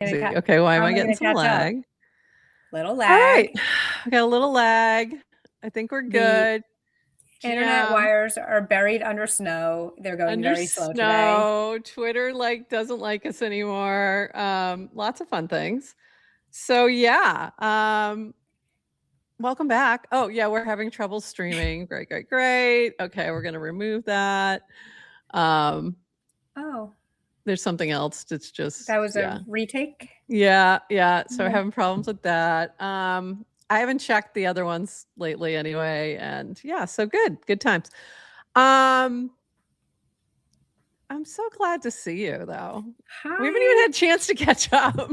Okay, why am I getting some lag? Little lag. All right, I got a little lag. I think we're good. Internet wires are buried under snow. They're going very slow today. Twitter doesn't like us anymore. Lots of fun things. So yeah, welcome back. Oh yeah, we're having trouble streaming. Great. Okay, we're gonna remove that. Oh. There's something else that's just that was a retake. Yeah. So we're having problems with that. I haven't checked the other ones lately anyway, and yeah, so good times. I'm so glad to see you though. Hi. We haven't even had a chance to catch up.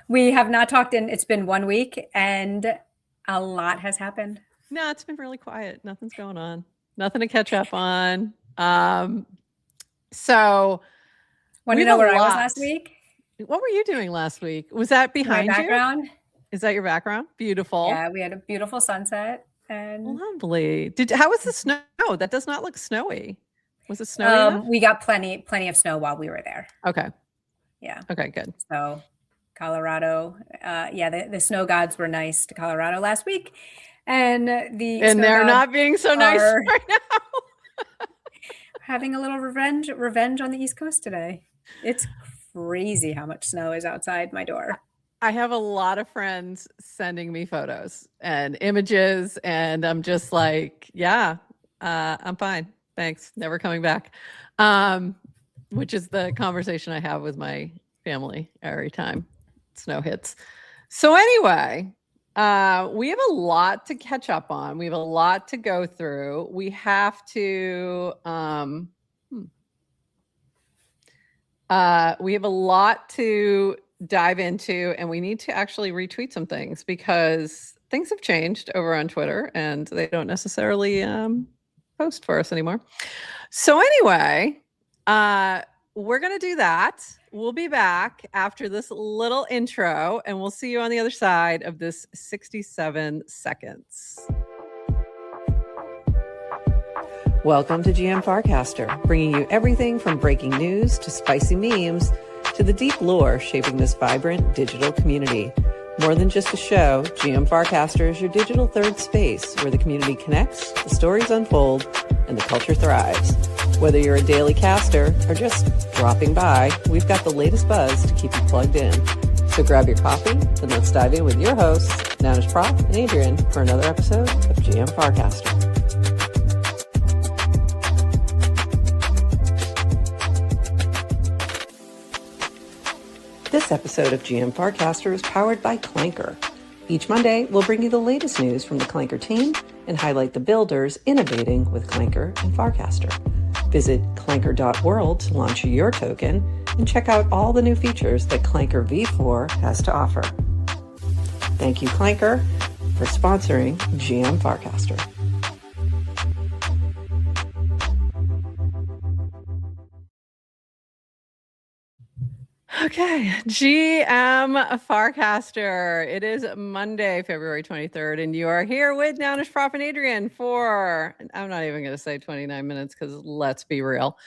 We have not talked it's been 1 week and a lot has happened. No, it's been really quiet. Nothing's going on. Nothing to catch up on. So want to know where I was last week? What were you doing last week? Was that behind my background? Is that your background? Beautiful. Yeah, we had a beautiful sunset. And lovely. How was the snow? That does not look snowy. Was it snowy? We got plenty of snow while we were there. Okay. Yeah. Okay, good. So Colorado, the snow gods were nice to Colorado last week. And they're not being so nice right now. Having a little revenge on the East Coast today. It's crazy how much snow is outside my door. I have a lot of friends sending me photos and images, and I'm just like, yeah, I'm fine. Thanks. Never coming back. Which is the conversation I have with my family every time snow hits. So anyway, we have a lot to catch up on. We have a lot to go through. We have to we have a lot to dive into, and we need to actually retweet some things because things have changed over on Twitter and they don't necessarily post for us anymore. So anyway, we're going to do that. We'll be back after this little intro, and we'll see you on the other side of this 67 seconds. Welcome to GM Farcaster, bringing you everything from breaking news to spicy memes to the deep lore shaping this vibrant digital community. More than just a show, GM Farcaster is your digital third space where the community connects, the stories unfold, and the culture thrives. Whether you're a daily caster or just dropping by, we've got the latest buzz to keep you plugged in. So grab your coffee and let's dive in with your hosts, Nounish Prof and Adrienne, for another episode of GM Farcaster. This episode of GM Farcaster is powered by Clanker. Each Monday, we'll bring you the latest news from the Clanker team and highlight the builders innovating with Clanker and Farcaster. Visit clanker.world to launch your token and check out all the new features that Clanker V4 has to offer. Thank you, Clanker, for sponsoring GM Farcaster. Okay, GM Farcaster. It is Monday, February 23rd, and you are here with Nounish Prof and Adrienne for, I'm not even going to say 29 minutes because let's be real.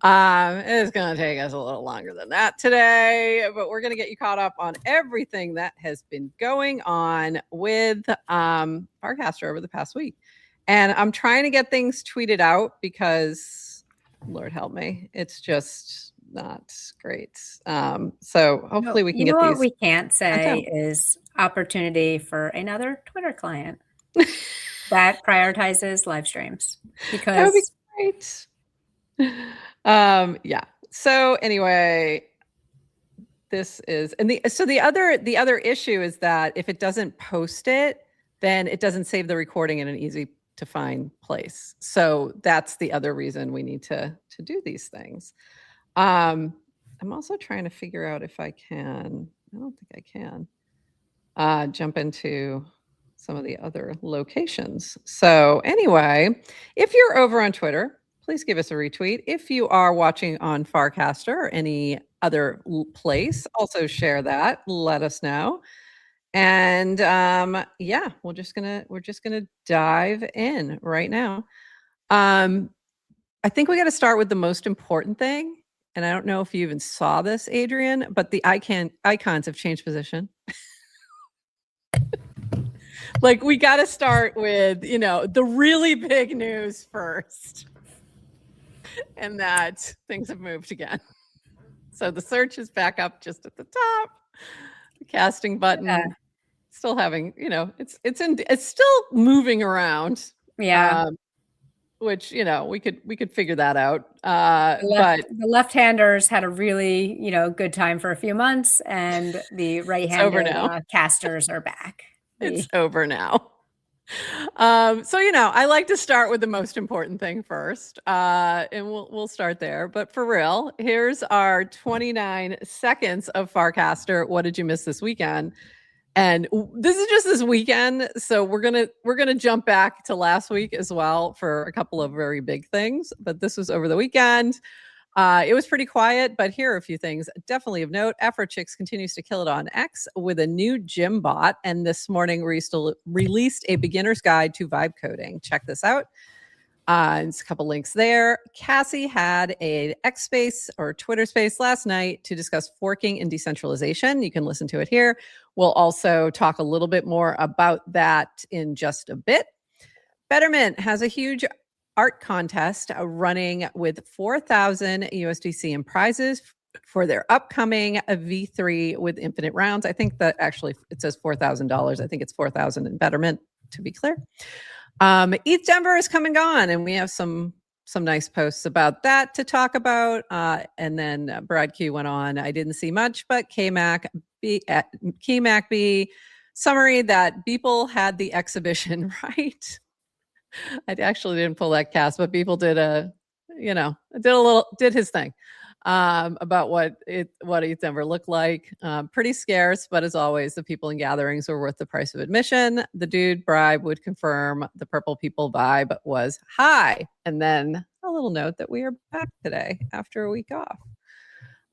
It's going to take us a little longer than that today, but we're going to get you caught up on everything that has been going on with Farcaster over the past week. And I'm trying to get things tweeted out because, Lord help me, it's just not great. So hopefully we can get these. What we can't say is opportunity for another Twitter client that prioritizes live streams, because that would be great. Yeah. So anyway, this is, and the other issue is that if it doesn't post it, then it doesn't save the recording in an easy to find place. So that's the other reason we need to do these things. I'm also trying to figure out if I can, I don't think I can, jump into some of the other locations. So anyway, if you're over on Twitter, please give us a retweet. If you are watching on Farcaster or any other place, also share that, let us know. And yeah, we're just gonna dive in right now. I think we got to start with the most important thing. and I don't know if you even saw this, Adrienne, but the icons have changed position. Like, we got to start with, the really big news first, and that things have moved again. So the search is back up just at the top. The casting button still having, it's still moving around. Yeah. Which, we could figure that out. But the left-handers had a really, good time for a few months, and the right-handed casters are back. It's over now. So, I like to start with the most important thing first, and we'll start there. But for real, here's our 29 seconds of Farcaster. What did you miss this weekend? And this is just this weekend, so we're gonna jump back to last week as well for a couple of very big things. But this was over the weekend. It was pretty quiet, but here are a few things definitely of note. AfroChicks continues to kill it on X with a new gym bot, and this morning released a beginner's guide to vibe coding. Check this out. There's a couple links there. Cassie had a X space or Twitter space last night to discuss forking and decentralization. You can listen to it here. We'll also talk a little bit more about that in just a bit. Betterment has a huge art contest running with 4,000 USDC in prizes for their upcoming V3 with infinite rounds. I think that actually it says $4,000. I think it's 4,000 in Betterment, to be clear. ETH Denver is come and gone, and we have some nice posts about that to talk about. And then Brad Q went on. I didn't see much, but KMAC B summary that Beeple had the exhibition right. I actually didn't pull that cast, but Beeple did his thing about what ETH Denver looked like. Pretty scarce, but as always, the people in gatherings were worth the price of admission. The dude bribe would confirm the purple people vibe was high. And then a little note that we are back today after a week off.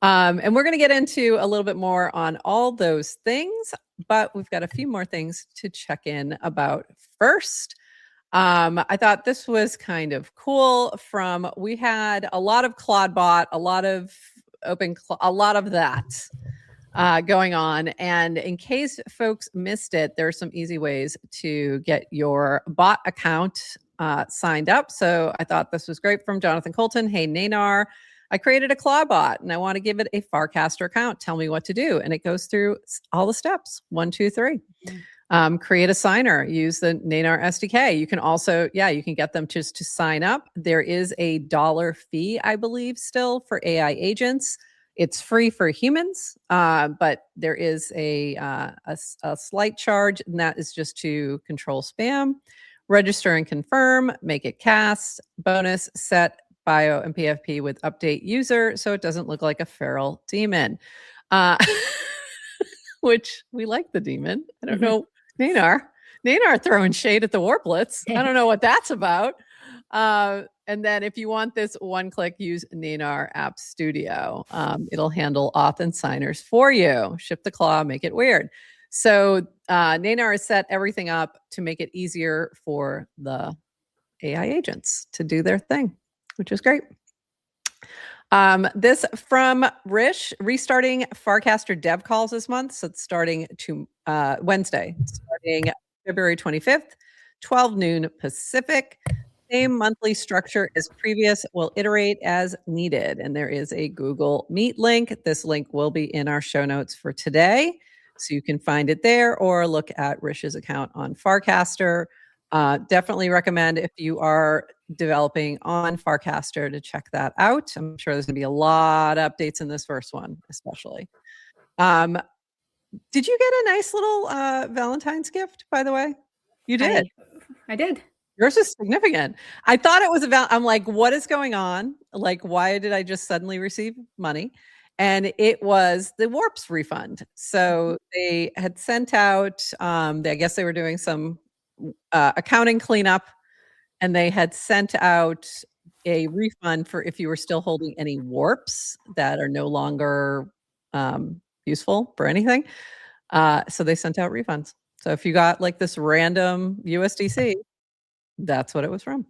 And we're going to get into a little bit more on all those things, but we've got a few more things to check in about first. I thought this was kind of cool. We had a lot of ClaudeBot, a lot of that going on. And in case folks missed it, there are some easy ways to get your bot account signed up. So I thought this was great from Jonathan Colton. Hey, Nanar, I created a ClaudeBot and I want to give it a Farcaster account. Tell me what to do. And it goes through all the steps, 1, 2, 3. Create a signer, use the Nanar SDK. You can also, you can get them just to sign up. There is a $1 fee, I believe, still for AI agents. It's free for humans, but there is a slight charge, and that is just to control spam. Register and confirm, make it cast, bonus, set bio and PFP with update user so it doesn't look like a feral demon. Which we like the demon. I don't know. Nanar throwing shade at the Warplets. I don't know what that's about. And then if you want this one-click, use Nanar App Studio. It'll handle auth and signers for you. Ship the claw, make it weird. So Nanar has set everything up to make it easier for the AI agents to do their thing, which is great. This from Rish, restarting Farcaster dev calls this month. So it's starting to Wednesday, starting February 25th, 12 noon Pacific. Same monthly structure as previous. We'll iterate as needed. And there is a Google Meet link. This link will be in our show notes for today. So you can find it there or look at Rish's account on Farcaster. Definitely recommend if you are developing on Farcaster to check that out. I'm sure there's going to be a lot of updates in this first one, especially. Did you get a nice little Valentine's gift, by the way? You did. I did. Yours is significant. I thought it was I'm like, what is going on? Like, why did I just suddenly receive money? And it was the Warps refund. So they had sent out, I guess they were doing some accounting cleanup, and they had sent out a refund for if you were still holding any warps that are no longer useful for anything. So they sent out refunds. So if you got like this random USDC, that's what it was from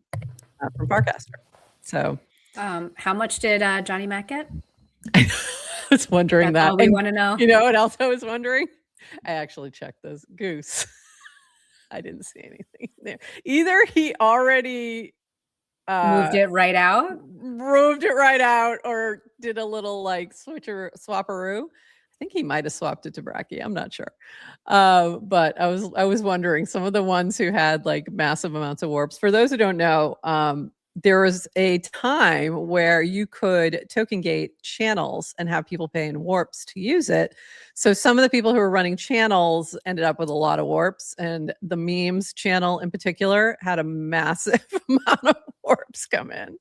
Farcaster. So how much did Johnny Mac get? I was wondering That's that. all we want to know. You know what else I was wondering? I actually checked those goose. I didn't see anything there. Either he already Moved it right out. moved it right out, or did a little like swapperoo. I think he might have swapped it to Bracky. I'm not sure. But I was wondering, some of the ones who had like massive amounts of warps. For those who don't know, there was a time where you could token gate channels and have people pay in warps to use it. So some of the people who were running channels ended up with a lot of warps, and the memes channel in particular had a massive amount of warps come in.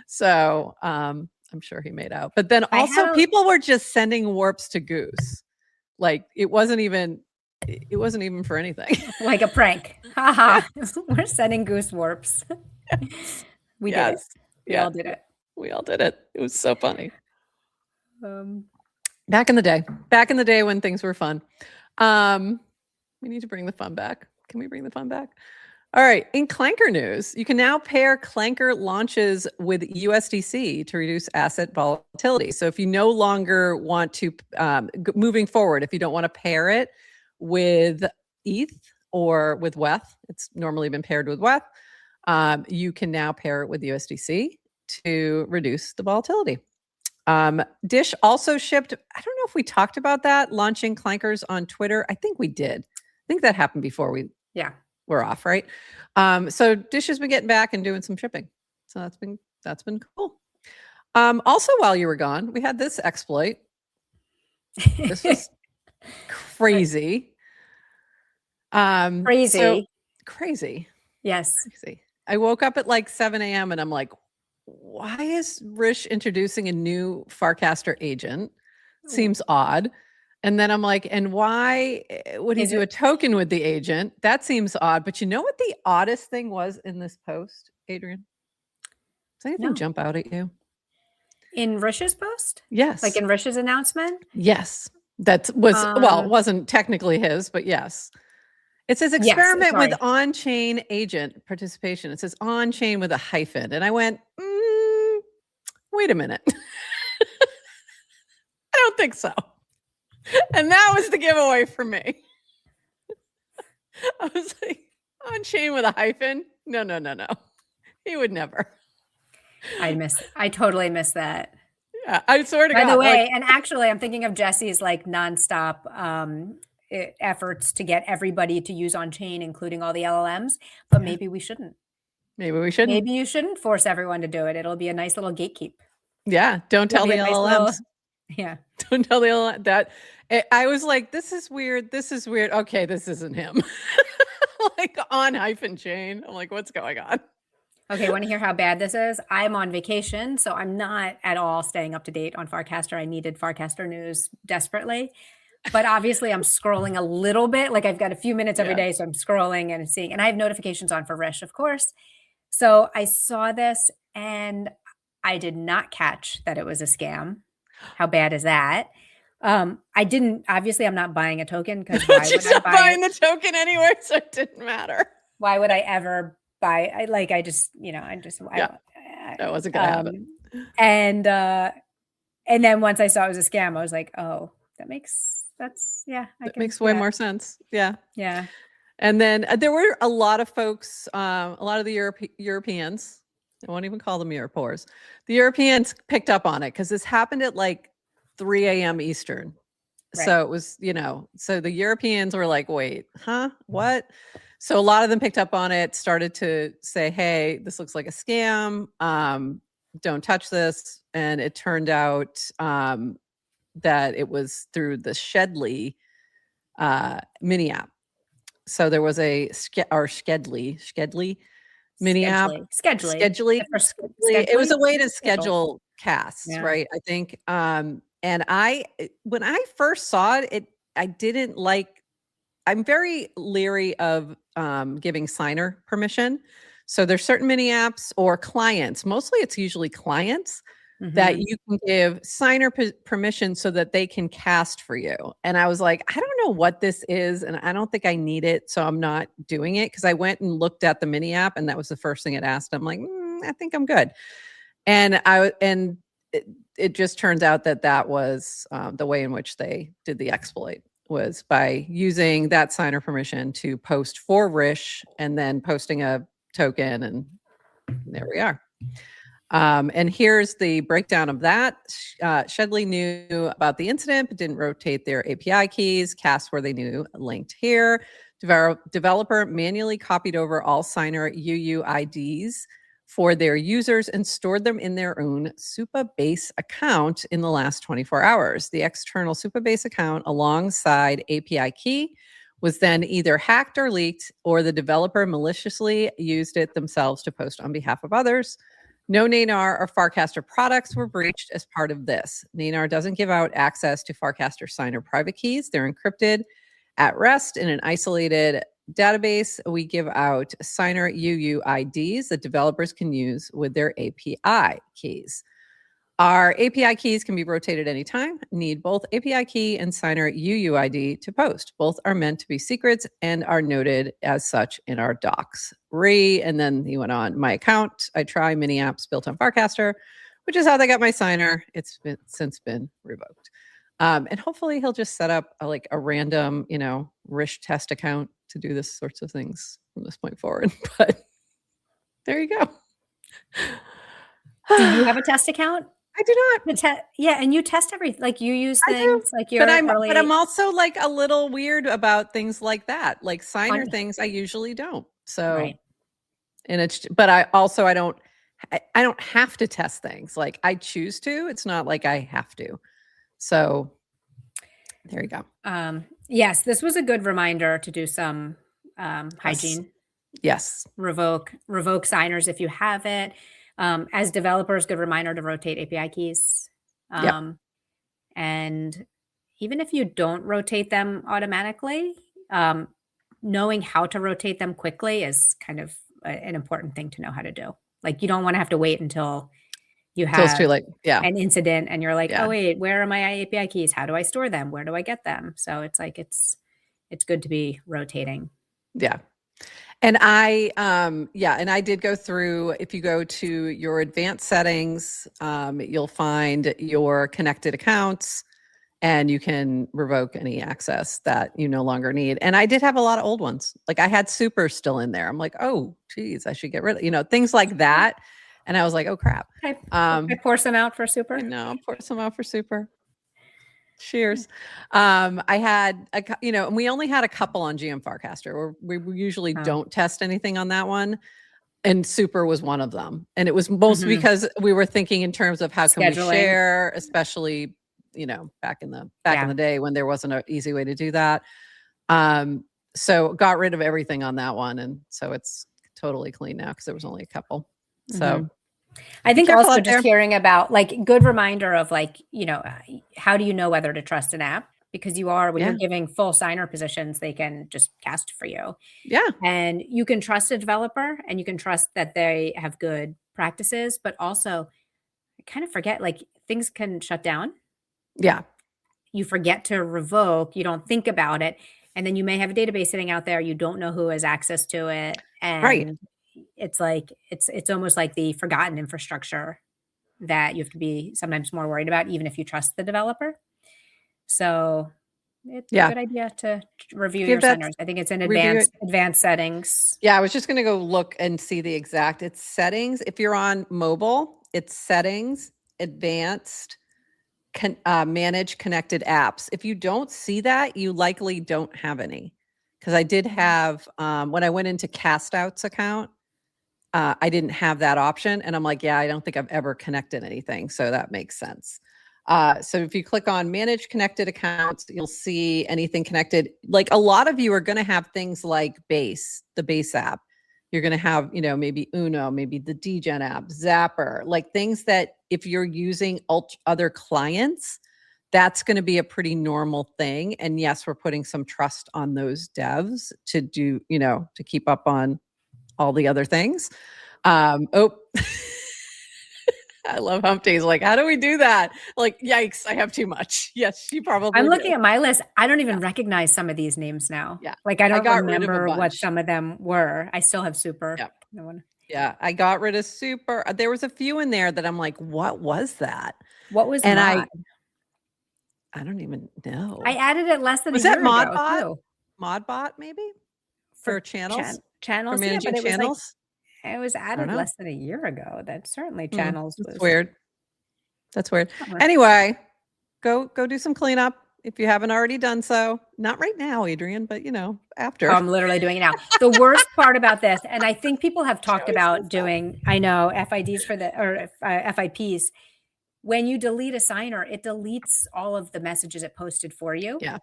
So I'm sure he made out. But then also people were just sending warps to Goose. Like it wasn't even for anything. Like a prank. Haha. We're sending Goose warps. We did it. We all did it. We all did it. It was so funny. Back in the day when things were fun. We need to bring the fun back. Can we bring the fun back? All right. In Clanker news, you can now pair Clanker launches with USDC to reduce asset volatility. So if you no longer want to, moving forward, if you don't want to pair it with ETH or with WETH, it's normally been paired with WETH, you can now pair it with USDC to reduce the volatility. Dish also shipped, I don't know if we talked about that, launching Clankers on Twitter. I think we did. I think that happened before we're off, right? So Dish has been getting back and doing some shipping. So that's been cool. Also, while you were gone, we had this exploit. This was crazy. Crazy. Yes. Crazy. I woke up at like 7 a.m. and I'm like, why is Rish introducing a new Farcaster agent? Seems odd. And then I'm like, and why would he do a token with the agent? That seems odd. But you know what the oddest thing was in this post, Adrienne? Does anything jump out at you? In Rish's post? Yes. Like in Rish's announcement? Yes. That was, well, it wasn't technically his, but yes. It says experiment with on-chain agent participation. It says on-chain with a hyphen. And I went, wait a minute. I don't think so. And that was the giveaway for me. I was like, on-chain with a hyphen? No. He would never. I totally missed that. Yeah, I swear to God. By the way, and actually I'm thinking of Jesse's like nonstop efforts to get everybody to use on-chain, including all the LLMs, but maybe we shouldn't. Maybe we shouldn't. Maybe you shouldn't force everyone to do it. It'll be a nice little gatekeep. Yeah, don't tell the LLMs. Don't tell the LLM that. I was like, this is weird. Okay, this isn't him. Like on hyphen chain. I'm like, what's going on? Okay, want to hear how bad this is? I'm on vacation, so I'm not at all staying up to date on Farcaster. I needed Farcaster news desperately. But obviously I'm scrolling a little bit. Like I've got a few minutes every day, so I'm scrolling and seeing, and I have notifications on for Rish, of course. So I saw this and I did not catch that it was a scam. How bad is that? I didn't, obviously I'm not buying a token because why would I buy buying the token anyway, so it didn't matter. Why would I ever buy? That wasn't gonna happen. And then once I saw it was a scam, I was like, oh, that makes way more sense. Yeah. Yeah. And then there were a lot of folks, a lot of the Europeans, I won't even call them Europors. The Europeans picked up on it because this happened at like 3 a.m. Eastern. Right. So it was, so the Europeans were like, wait, what? So a lot of them picked up on it, started to say, hey, this looks like a scam. Don't touch this. And it turned out that it was through the Shedly mini app. So there was a Schedly mini app. Schedly. It was a way to schedule casts, right? I think. And when I first saw it, I didn't like. I'm very leery of giving signer permission. So there's certain mini apps or clients. Mostly, it's usually clients. That you can give signer permission so that they can cast for you. And I was like, I don't know what this is, and I don't think I need it, so I'm not doing it. Because I went and looked at the mini app, and that was the first thing it asked. I'm like, I think I'm good. And it just turns out that was the way in which they did the exploit, was by using that signer permission to post for Rish and then posting a token, and there we are. And here's the breakdown of that. Shedley knew about the incident, but didn't rotate their API keys. Cast where they knew, linked here. Developer manually copied over all signer UUIDs for their users and stored them in their own Supabase account in the last 24 hours. The external Supabase account alongside API key was then either hacked or leaked, or the developer maliciously used it themselves to post on behalf of others. No Naynar or Farcaster products were breached as part of this. Naynar doesn't give out access to Farcaster signer private keys. They're encrypted at rest in an isolated database. We give out signer UUIDs that developers can use with their API keys. Our API keys can be rotated anytime. Need both API key and signer UUID to post. Both are meant to be secrets and are noted as such in our docs. And then he went on, my account, I try mini apps built on Farcaster, which is how they got my signer. It's since been revoked. And hopefully he'll just set up a random, Rish test account to do this sorts of things from this point forward. But there you go. Do you have a test account? I do not. Yeah, and you test everything. Like you use things like you're but I'm also a little weird about things like that. Like signer things I usually don't. So right. And but I don't have to test things. Like I choose to. It's not like I have to. So there you go. Yes, this was a good reminder to do some hygiene. Yes. Revoke signers if you have it. As developers, good reminder to rotate API keys. And even if you don't rotate them automatically, knowing how to rotate them quickly is kind of an important thing to know how to do. Like you don't want to have to wait until you have it's too late. Yeah. an incident and you're like, oh wait, where are my API keys? How do I store them? Where do I get them? So it's like, it's good to be rotating. Yeah. And I did go through, if you go to your advanced settings, you'll find your connected accounts and you can revoke any access that you no longer need. And I did have a lot of old ones. Like I had Super still in there. I'm like, oh, geez, I should get rid of, things like that. And I was like, oh crap. I pour some out for Super. No, pour some out for Super. Cheers. I had, and we only had a couple on GM Farcaster. We usually don't test anything on that one. And Super was one of them. And it was mostly because we were thinking in terms of how can we share, especially, back in the day when there wasn't an easy way to do that. So got rid of everything on that one. And so it's totally clean now because there was only a couple. So I think also just hearing about good reminder of how do you know whether to trust an app? Because when you're giving full signer positions, they can just cast for you. Yeah. And you can trust a developer and you can trust that they have good practices, but also I kind of forget things can shut down. Yeah. You forget to revoke, you don't think about it. And then you may have a database sitting out there. You don't know who has access to it. And it's it's almost like the forgotten infrastructure that you have to be sometimes more worried about, even if you trust the developer. So it's a good idea to review your signers. I think it's in advanced settings. Yeah, I was just going to go look and see the exact. It's settings. If you're on mobile, it's settings, advanced, manage connected apps. If you don't see that, you likely don't have any. Because I did have, when I went into Castout's account, I didn't have that option. And I'm like, I don't think I've ever connected anything. So that makes sense. So if you click on manage connected accounts, you'll see anything connected. Like a lot of you are going to have things like Base, the Base app. You're going to have, maybe Uno, maybe the DGen app, Zapper, like things that if you're using other clients, that's going to be a pretty normal thing. And yes, we're putting some trust on those devs to do, to keep up on all the other things. I love Humpty's like, how do we do that? Like, yikes, I have too much. Yes, you probably I'm looking at my list. I don't even recognize some of these names now. Yeah. I don't remember what some of them were. I still have Super. Yeah. Yeah, I got rid of super. There was a few in there that I'm like, what was that? What was And mod? I don't even know. I added it less than Was a that year ago Modbot? too. Modbot maybe for For channels, for channels, yeah, but managing it was like channels. it was I don't added know. less than a year ago. That certainly channels That's was weird. That's weird. somewhere. Anyway, go do some cleanup if you haven't already done so. Not right now, Adrienne, but after. Oh, I'm literally doing it now. The worst part about this, and I think people have She talked always says about that. doing, I know, FIDs for the, or FIPs. When you delete a signer, it deletes all of the messages it posted for you. Yeah.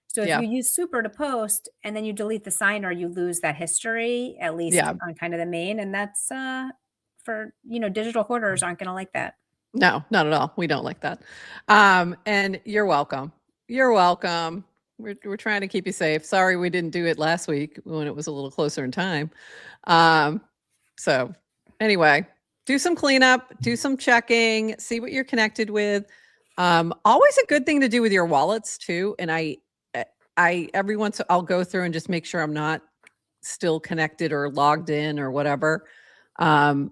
So if Yeah. you use super to post and then you delete the signer, you lose that history, at least Yeah. on kind of the main. And that's for, digital hoarders aren't going to like that. No, not at all. We don't like that. And you're welcome. You're welcome. We're trying to keep you safe. Sorry we didn't do it last week when it was a little closer in time. So anyway, do some cleanup, do some checking, see what you're connected with. Always a good thing to do with your wallets too. And I every once I'll go through and just make sure I'm not still connected or logged in or whatever.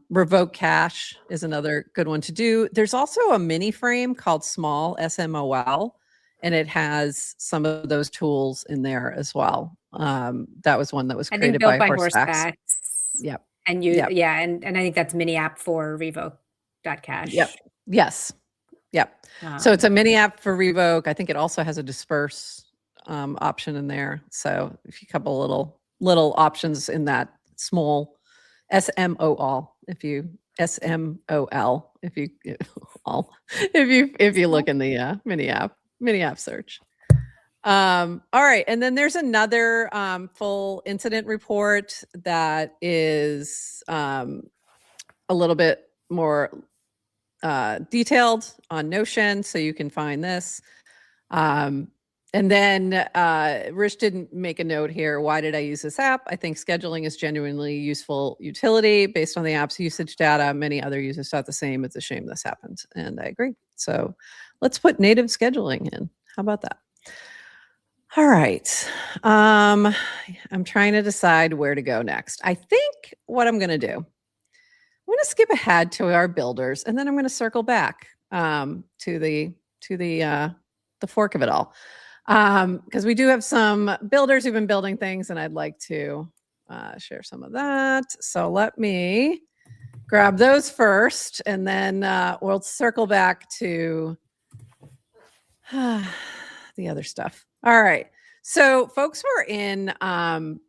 Revoke cache is another good one to do. There's also a mini frame called Small SMOL, and it has some of those tools in there as well. That was one that was I think created built by by Horsebacks. Horsebacks. Yep. And Yep. and I think that's mini app for revoke.cache. Yep. Yes. Yep. So it's a mini app for revoke. I think it also has a disperse option in there. So if you couple little options in that small SMOL, if you SMOL, if you all if you look in the mini app search. All right, and then there's another full incident report that is a little bit more detailed on Notion, so you can find this. And then Rich didn't make a note here. Why did I use this app? I think scheduling is genuinely useful utility based on the app's usage data. Many other users thought the same. It's a shame this happened. And I agree. So let's put native scheduling in. How about that? All right. I'm trying to decide where to go next. I think what I'm going to do, I'm going to skip ahead to our builders, and then I'm going to circle back to the fork of it all. Because we do have some builders who've been building things, and I'd like to share some of that. So let me grab those first, and then we'll circle back to the other stuff. All right. So folks were in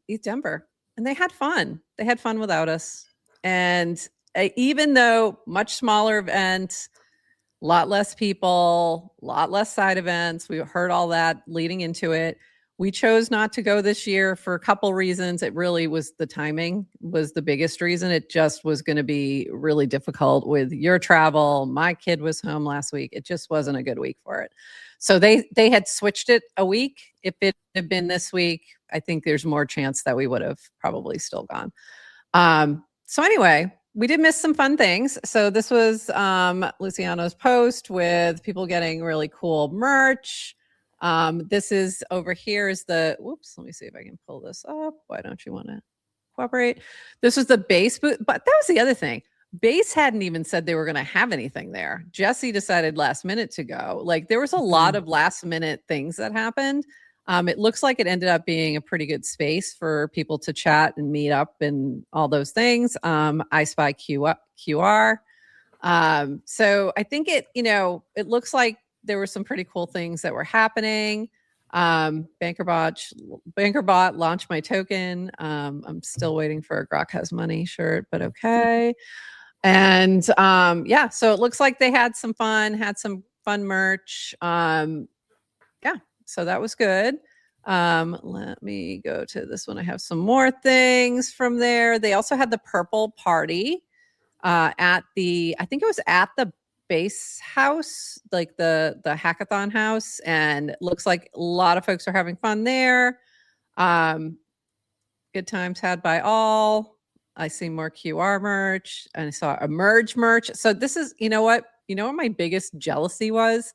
East Denver, and they had fun. They had fun without us. And even though much smaller event, a lot less people, a lot less side events. We heard all that leading into it. We chose not to go this year for a couple reasons. It really was the timing was the biggest reason. It just was going to be really difficult with your travel. My kid was home last week. It just wasn't a good week for it. So they had switched it a week. If it had been this week, I think there's more chance that we would have probably still gone. So anyway, we did miss some fun things. So this was Luciano's post with people getting really cool merch. This is over here is the, whoops, let me see if I can pull this up. Why don't you want to cooperate? This was the base booth, but that was the other thing. Base hadn't even said they were going to have anything there. Jesse decided last minute to go. Like there was a lot of last minute things that happened. It looks like it ended up being a pretty good space for people to chat and meet up and all those things. I spy QR. So I think it looks like there were some pretty cool things that were happening. BankerBot launched my token. I'm still waiting for a Grok has money shirt, but okay. And yeah, so it looks like they had some fun merch. Yeah, so that was good. Let me go to this one. I have some more things from there. They also had the purple party at I think it was at the base house, like the hackathon house. And it looks like a lot of folks are having fun there. Good times had by all. I see more QR merch, and I saw Emerge merch. So this is, you know what my biggest jealousy was?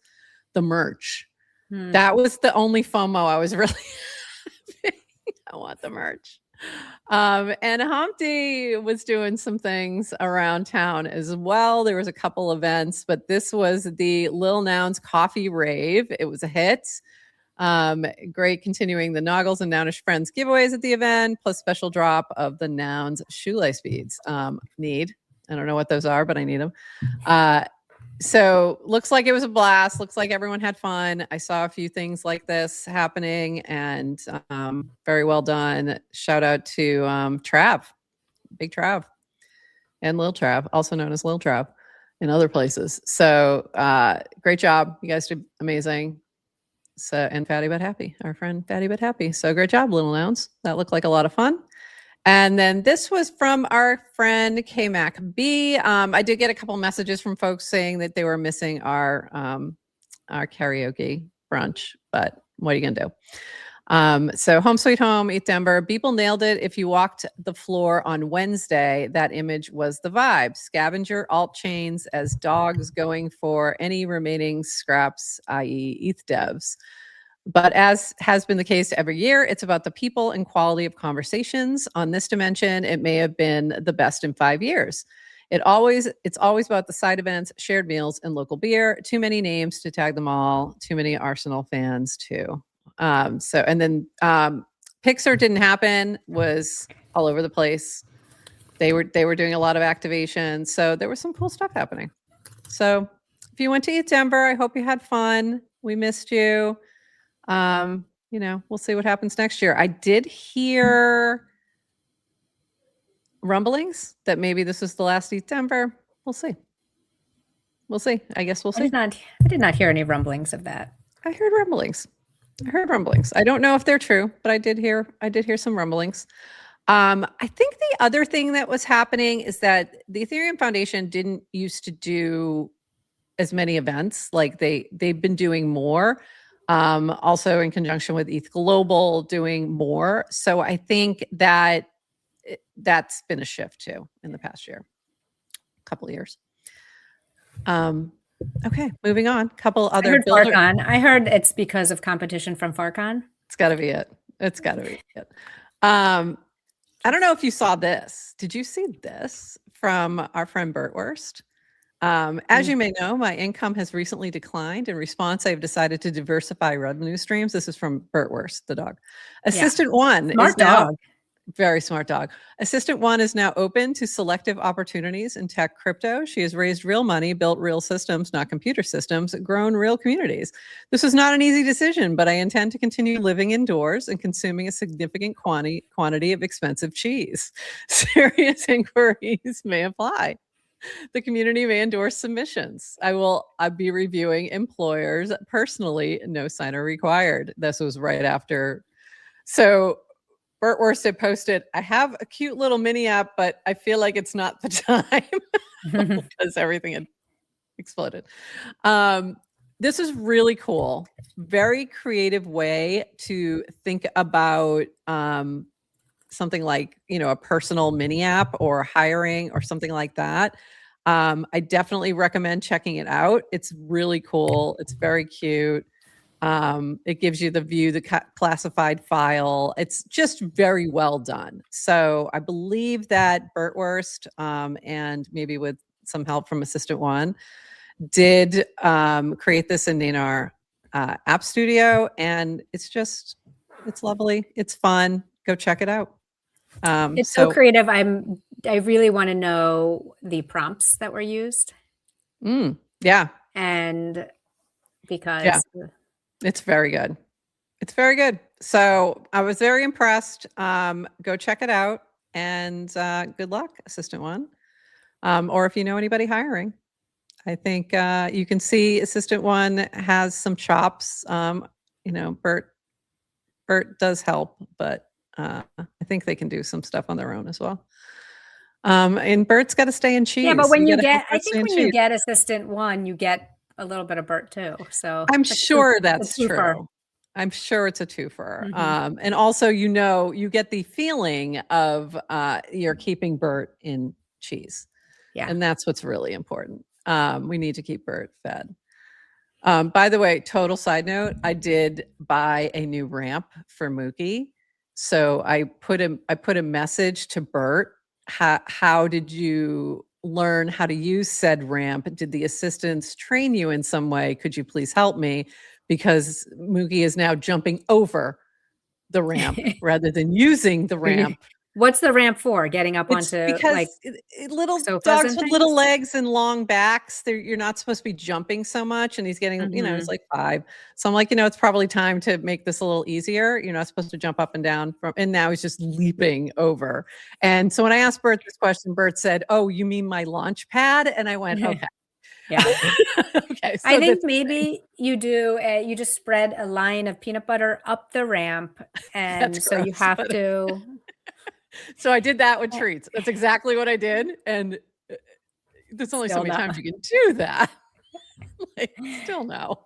The merch. That was the only FOMO I was really I want the merch. And Humpty was doing some things around town as well. There was a couple events, but this was the Lil Nouns Coffee Rave. It was a hit. Great continuing the Noggles and Nounish Friends giveaways at the event, plus special drop of the Nouns shoelace beads. Need. I don't know what those are, but I need them. So looks like it was a blast. Looks like everyone had fun. I saw a few things like this happening, and very well done. Shout out to Trav, Big Trav, and Lil Trav, also known as Lil Trav in other places. So great job. You guys did amazing. So, and Fatty But Happy, our friend Fatty But Happy. So great job, Little Nouns. That looked like a lot of fun. And then this was from our friend K-Mac B. I did get a couple messages from folks saying that they were missing our karaoke brunch, but what are you gonna do? So Home Sweet Home, Eat Denver. People nailed it. If you walked the floor on Wednesday, that image was the vibe. Scavenger alt chains as dogs going for any remaining scraps, i.e. ETH devs. But as has been the case every year, it's about the people and quality of conversations. On this dimension, it may have been the best in 5 years. It's always about the side events, shared meals, and local beer. Too many names to tag them all. Too many Arsenal fans too. And then Pixar didn't happen. Was all over the place. They were doing a lot of activation, so there was some cool stuff happening. So if you went to Eat Denver, I hope you had fun. We missed you. We'll see what happens next year. I did hear rumblings that maybe this is the last Eat Denver. We'll see. I guess we'll see. I did not hear any rumblings of that. I heard rumblings. I don't know if they're true, but I did hear some rumblings. I think the other thing that was happening is that the Ethereum Foundation didn't used to do as many events. Like they've been doing more. Also in conjunction with ETH Global doing more. So I think that that's been a shift too in the past couple of years. Okay, moving on. Couple other builders. I heard it's because of competition from Farcon. It's got to be it. I don't know if you saw this. Did you see this from our friend Bertwurst? As you may know, my income has recently declined. In response, I've decided to diversify revenue streams. This is from Bertwurst, the dog. Assistant One smart is now dog. Very smart dog. Assistant One is now open to selective opportunities in tech crypto. She has raised real money, built real systems, not computer systems, grown real communities. This was not an easy decision, but I intend to continue living indoors and consuming a significant quantity of expensive cheese. Serious inquiries may apply. The community may endorse submissions. I'll be reviewing employers personally. No signer required. This was right after. So Bertwurst had posted, I have a cute little mini app, but I feel like it's not the time because everything had exploded. This is really cool. Very creative way to think about something like, a personal mini app or hiring or something like that. I definitely recommend checking it out. It's really cool. It's very cute. It gives you the classified file. It's just very well done. So I believe that Bertwurst, and maybe with some help from Assistant One, did create this in Nanar App Studio, and it's lovely. It's fun. Go check it out. It's so creative. I really want to know the prompts that were used. Yeah. And because it's very good. It's very good. So I was very impressed. Go check it out, and good luck, Assistant One. Or if you know anybody hiring, I think you can see Assistant One has some chops. Bert does help, but I think they can do some stuff on their own as well. And Bert's got to stay in cheese. Yeah, but when you get Assistant One, you get a little bit of Bert too. So I'm sure that's true. I'm sure it's a twofer. And also, you get the feeling of you're keeping Bert in cheese. Yeah. And that's what's really important. We need to keep Bert fed. By the way, total side note, I did buy a new ramp for Mookie. So I put a message to Bert. How did you learn how to use said ramp? Did the assistants train you in some way? Could you please help me? Because Mookie is now jumping over the ramp rather than using the ramp. What's the ramp for? Getting up It's onto because like little sofas dogs and with little things? legs and long backs, you're not supposed to be jumping so much. And he's getting, you know, he's like 5. So I'm like, you know, it's probably time to make this a little easier. You're not supposed to jump up and down and now he's just leaping over. And so when I asked Bert this question, Bert said, "Oh, you mean my launch pad?" And I went, okay. Yeah. Okay. So I think maybe you do, you just spread a line of peanut butter up the ramp. And That's so you gross, have to. So I did that with treats. That's exactly what I did. And there's only so Still many no. times you can do that. Like, still no.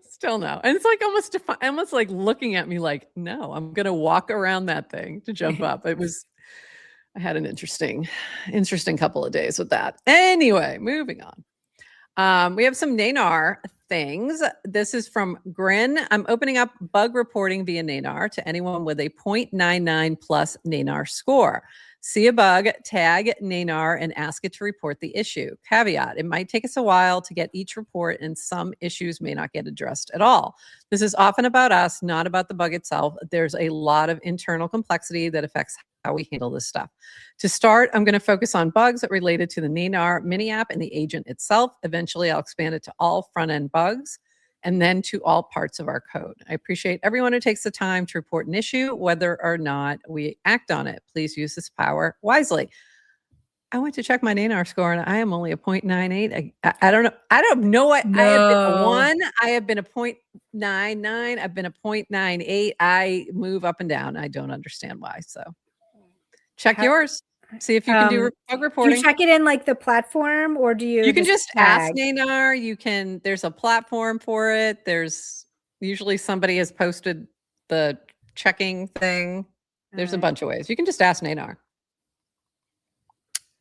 Still no. And it's like almost like looking at me like, no, I'm going to walk around that thing to jump up. I had an interesting couple of days with that. Anyway, moving on. We have some Nanar things. This is from Grin. I'm opening up bug reporting via Nanar to anyone with a 0.99 plus Nanar score. See a bug, tag Nanar, and ask it to report the issue. Caveat, it might take us a while to get each report, and some issues may not get addressed at all. This is often about us, not about the bug itself. There's a lot of internal complexity that affects how we handle this stuff. To start, I'm going to focus on bugs related to the Nanar mini app and the agent itself. Eventually, I'll expand it to all front-end bugs and then to all parts of our code. I appreciate everyone who takes the time to report an issue, whether or not we act on it. Please use this power wisely. I went to check my Nanar score and I am only a 0.98. I don't know. I don't know what I have been a 1. I have been a 0.99. I've been a 0.98. I move up and down. I don't understand why. So check yours. See if you can do bug reporting. Do you check it in like the platform, or do you? You can just ask tag? Nanar. There's a platform for it. There's usually somebody has posted the checking thing. There's a bunch of ways. You can just ask Nanar.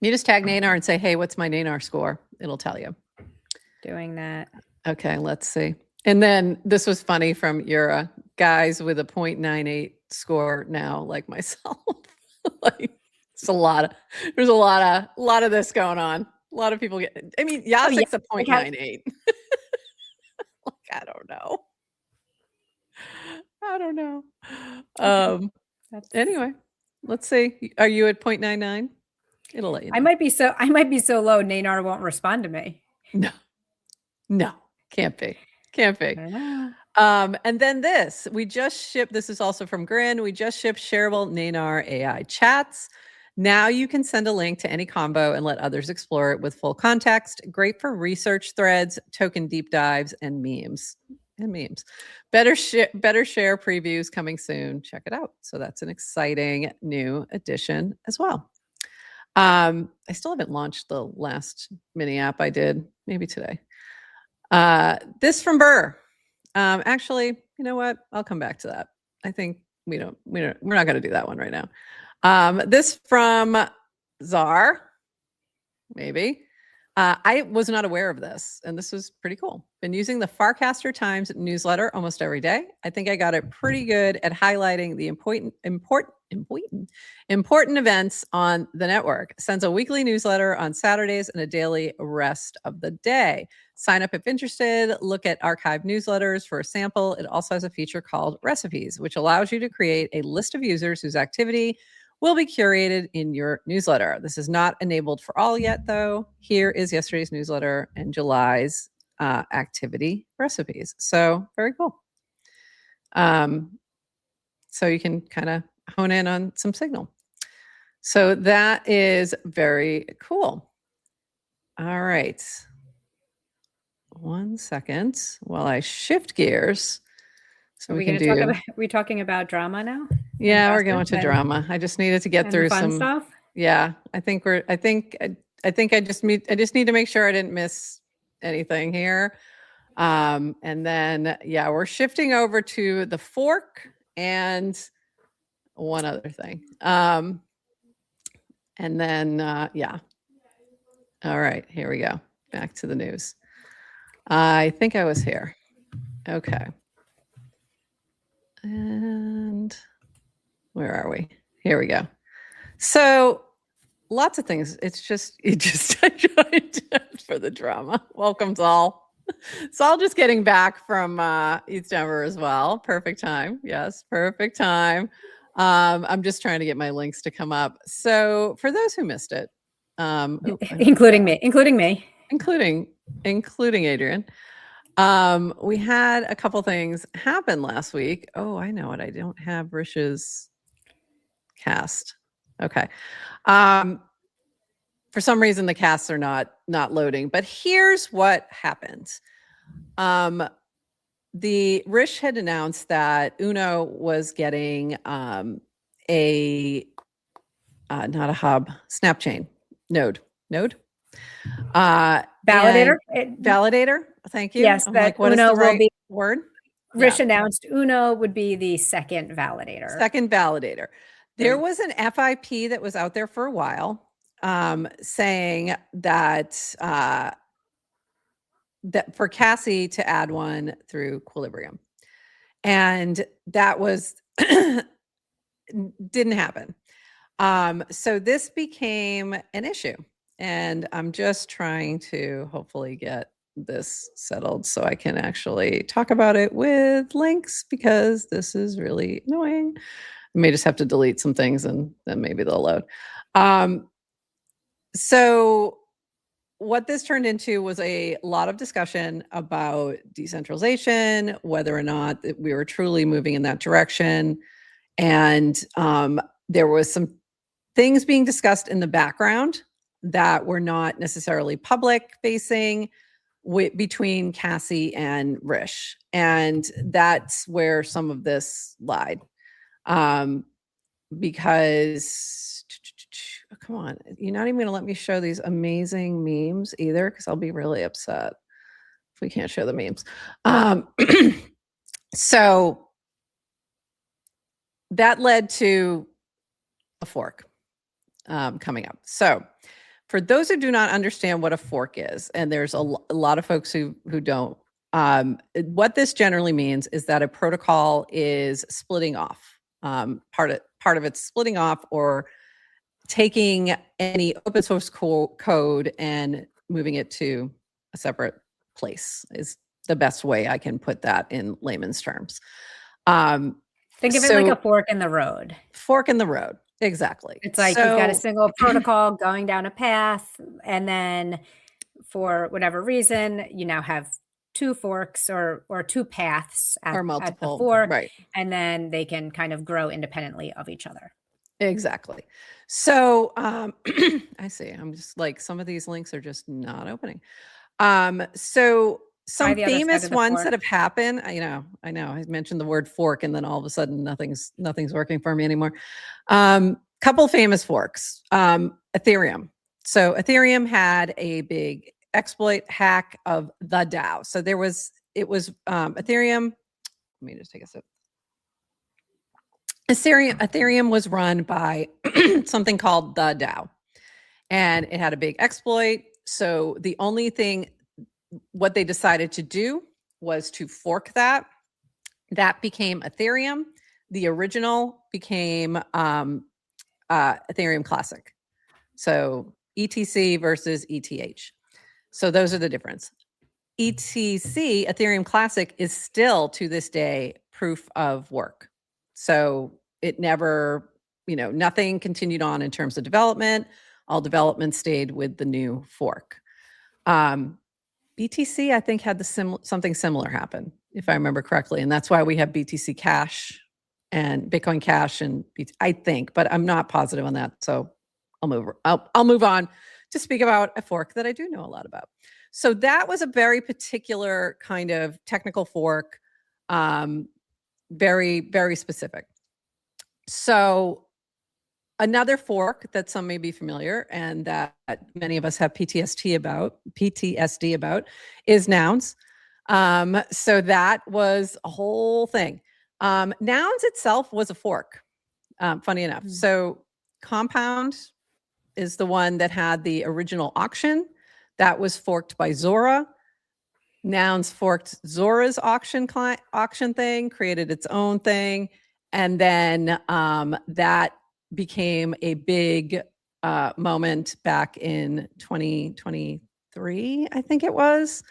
You just tag Nanar and say, "Hey, what's my Nanar score?" It'll tell you. Doing that. Okay, let's see. And then this was funny from Yura. Guys with a 0.98 score now, like myself. Like, it's there's a lot of this going on. A lot of people Yasek's a 0.98. Like, I don't know. Anyway, let's see. Are you at 0.99? It'll let you know. I might be so low, Nanar won't respond to me. No, can't be. And then this is also from Grin. We just shipped shareable Nanar AI chats. Now you can send a link to any combo and let others explore it with full context. Great for research threads, token deep dives, and memes. Better share previews coming soon. Check it out. So that's an exciting new addition as well. I still haven't launched the last mini app I did, maybe today. This from Burr. Actually, you know what? I'll come back to that. I think we're not going to do that one right now. This from Czar, maybe. I was not aware of this, and this was pretty cool. Been using the Farcaster Times newsletter almost every day. I think I got it pretty good at highlighting the important events on the network. Sends a weekly newsletter on Saturdays and a daily rest of the day. Sign up if interested. Look at archived newsletters for a sample. It also has a feature called Recipes, which allows you to create a list of users whose activity will be curated in your newsletter. This is not enabled for all yet, though. Here is yesterday's newsletter and July's activity recipes. So very cool. So you can kind of hone in on some signal. So that is very cool. All right. 1 second while I shift gears. So we talking about drama now? Yeah, we're going to drama. I just needed to get through some stuff. Yeah, I just need to make sure I didn't miss anything here. And then we're shifting over to the fork and one other thing. And then all right, here we go. Back to the news. I think I was here. Okay. And Where are we? Here we go. So lots of things. It just I joined for the drama. Welcome, Saul. Saul just getting back from East Denver as well. Perfect time. Yes, perfect time. I'm just trying to get my links to come up. So for those who missed it, including me, including Adrienne. We had a couple things happen last week. Oh, I know it. I don't have Rish's cast. Okay. For some reason the casts are not loading, but here's what happened. The Rish had announced that Uno was getting not a hub, snap chain node. validator. Validator. Thank you. Yes, I'm that like, what Uno is the right will be. word? Rish announced Uno would be the second validator. Second validator. There was an FIP that was out there for a while saying that that for Cassie to add one through Equilibrium. And that was didn't happen. So this became an issue. And I'm just trying to hopefully get this settled so I can actually talk about it with links, because this is really annoying. I may just have to delete some things and then maybe they'll load. So what this turned into was a lot of discussion about decentralization, whether or not we were truly moving in that direction. And there was some things being discussed in the background that were not necessarily public facing between Cassie and Rish. And that's where some of this lied. Because come on, you're not even going to let me show these amazing memes either, because I'll be really upset if we can't show the memes. So that led to a fork coming up. So for those who do not understand what a fork is, and there's a lot of folks who don't, what this generally means is that a protocol is splitting off. Part of it's splitting off or taking any open source code and moving it to a separate place is the best way I can put that in layman's terms. Think of it like a fork in the road. Fork in the road. Exactly. It's like you've got a single protocol going down a path, and then for whatever reason, you now have two forks or two paths or multiple, at the fork, right? And then they can kind of grow independently of each other. Exactly. So I see. I'm just like, some of these links are just not opening. So some famous ones that have happened, I know, I mentioned the word fork and then all of a sudden nothing's working for me anymore. Couple famous forks, Ethereum. So Ethereum had a big exploit hack of the DAO. So it was Ethereum. Let me just take a sip. Ethereum was run by something called the DAO, and it had a big exploit. So the only thing, what they decided to do was to fork that. That became Ethereum. The original became Ethereum Classic. So ETC versus ETH. So those are the difference. ETC, Ethereum Classic, is still to this day proof of work. So it never, nothing continued on in terms of development. All development stayed with the new fork. BTC, I think, had something similar happen, if I remember correctly. And that's why we have BTC Cash and Bitcoin Cash and I think, but I'm not positive on that. So I'll move on to speak about a fork that I do know a lot about. So that was a very particular kind of technical fork, very, very specific. So another fork that some may be familiar and that many of us have PTSD about is Nouns. So that was a whole thing. Nouns itself was a fork, funny enough. So Compound is the one that had the original auction. That was forked by Zora. Nouns forked Zora's auction thing, created its own thing. And then that became a big moment back in 2023, I think it was.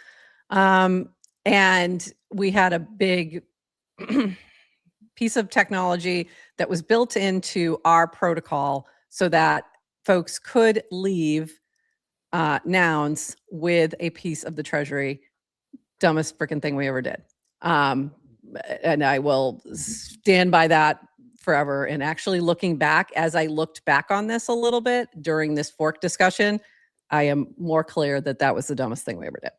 And we had a big piece of technology that was built into our protocol so that folks could leave nouns with a piece of the treasury. Dumbest freaking thing we ever did. And I will stand by that forever. And actually looking back, as I looked back on this a little bit during this fork discussion, I am more clear that that was the dumbest thing we ever did.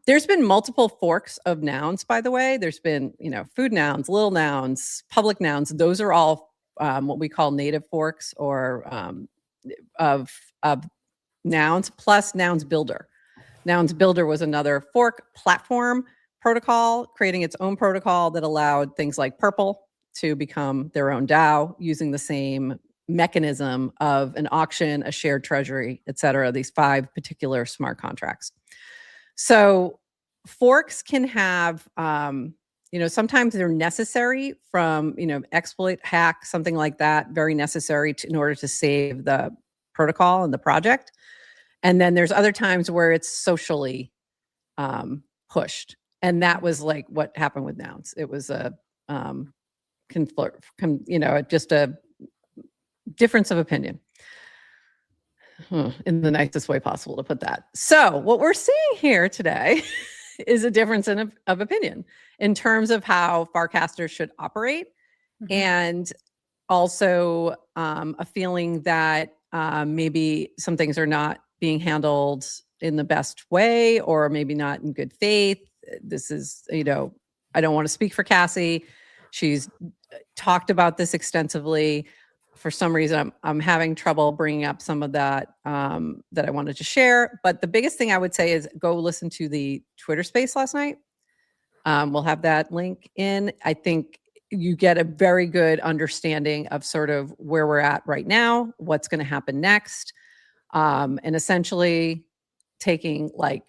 There's been multiple forks of nouns, by the way. There's been, food nouns, little nouns, public nouns. Those are all what we call native forks or of nouns, plus Nouns Builder. Nouns Builder was another fork platform protocol, creating its own protocol that allowed things like Purple to become their own DAO using the same mechanism of an auction, a shared treasury, et cetera, these 5 particular smart contracts. So forks can have, sometimes they're necessary from, exploit, hack, something like that, very necessary in order to save the protocol and the project. And then there's other times where it's socially pushed. And that was like what happened with nouns. It was a, just a difference of opinion. In the nicest way possible to put that. So what we're seeing here today is a difference of opinion in terms of how Farcaster should operate, and also a feeling that maybe some things are not being handled in the best way, or maybe not in good faith. This is, I don't want to speak for Cassie. She's talked about this extensively. For some reason, I'm having trouble bringing up some of that that I wanted to share. But the biggest thing I would say is go listen to the Twitter space last night. We'll have that link in. I think you get a very good understanding of sort of where we're at right now, what's going to happen next, and essentially taking like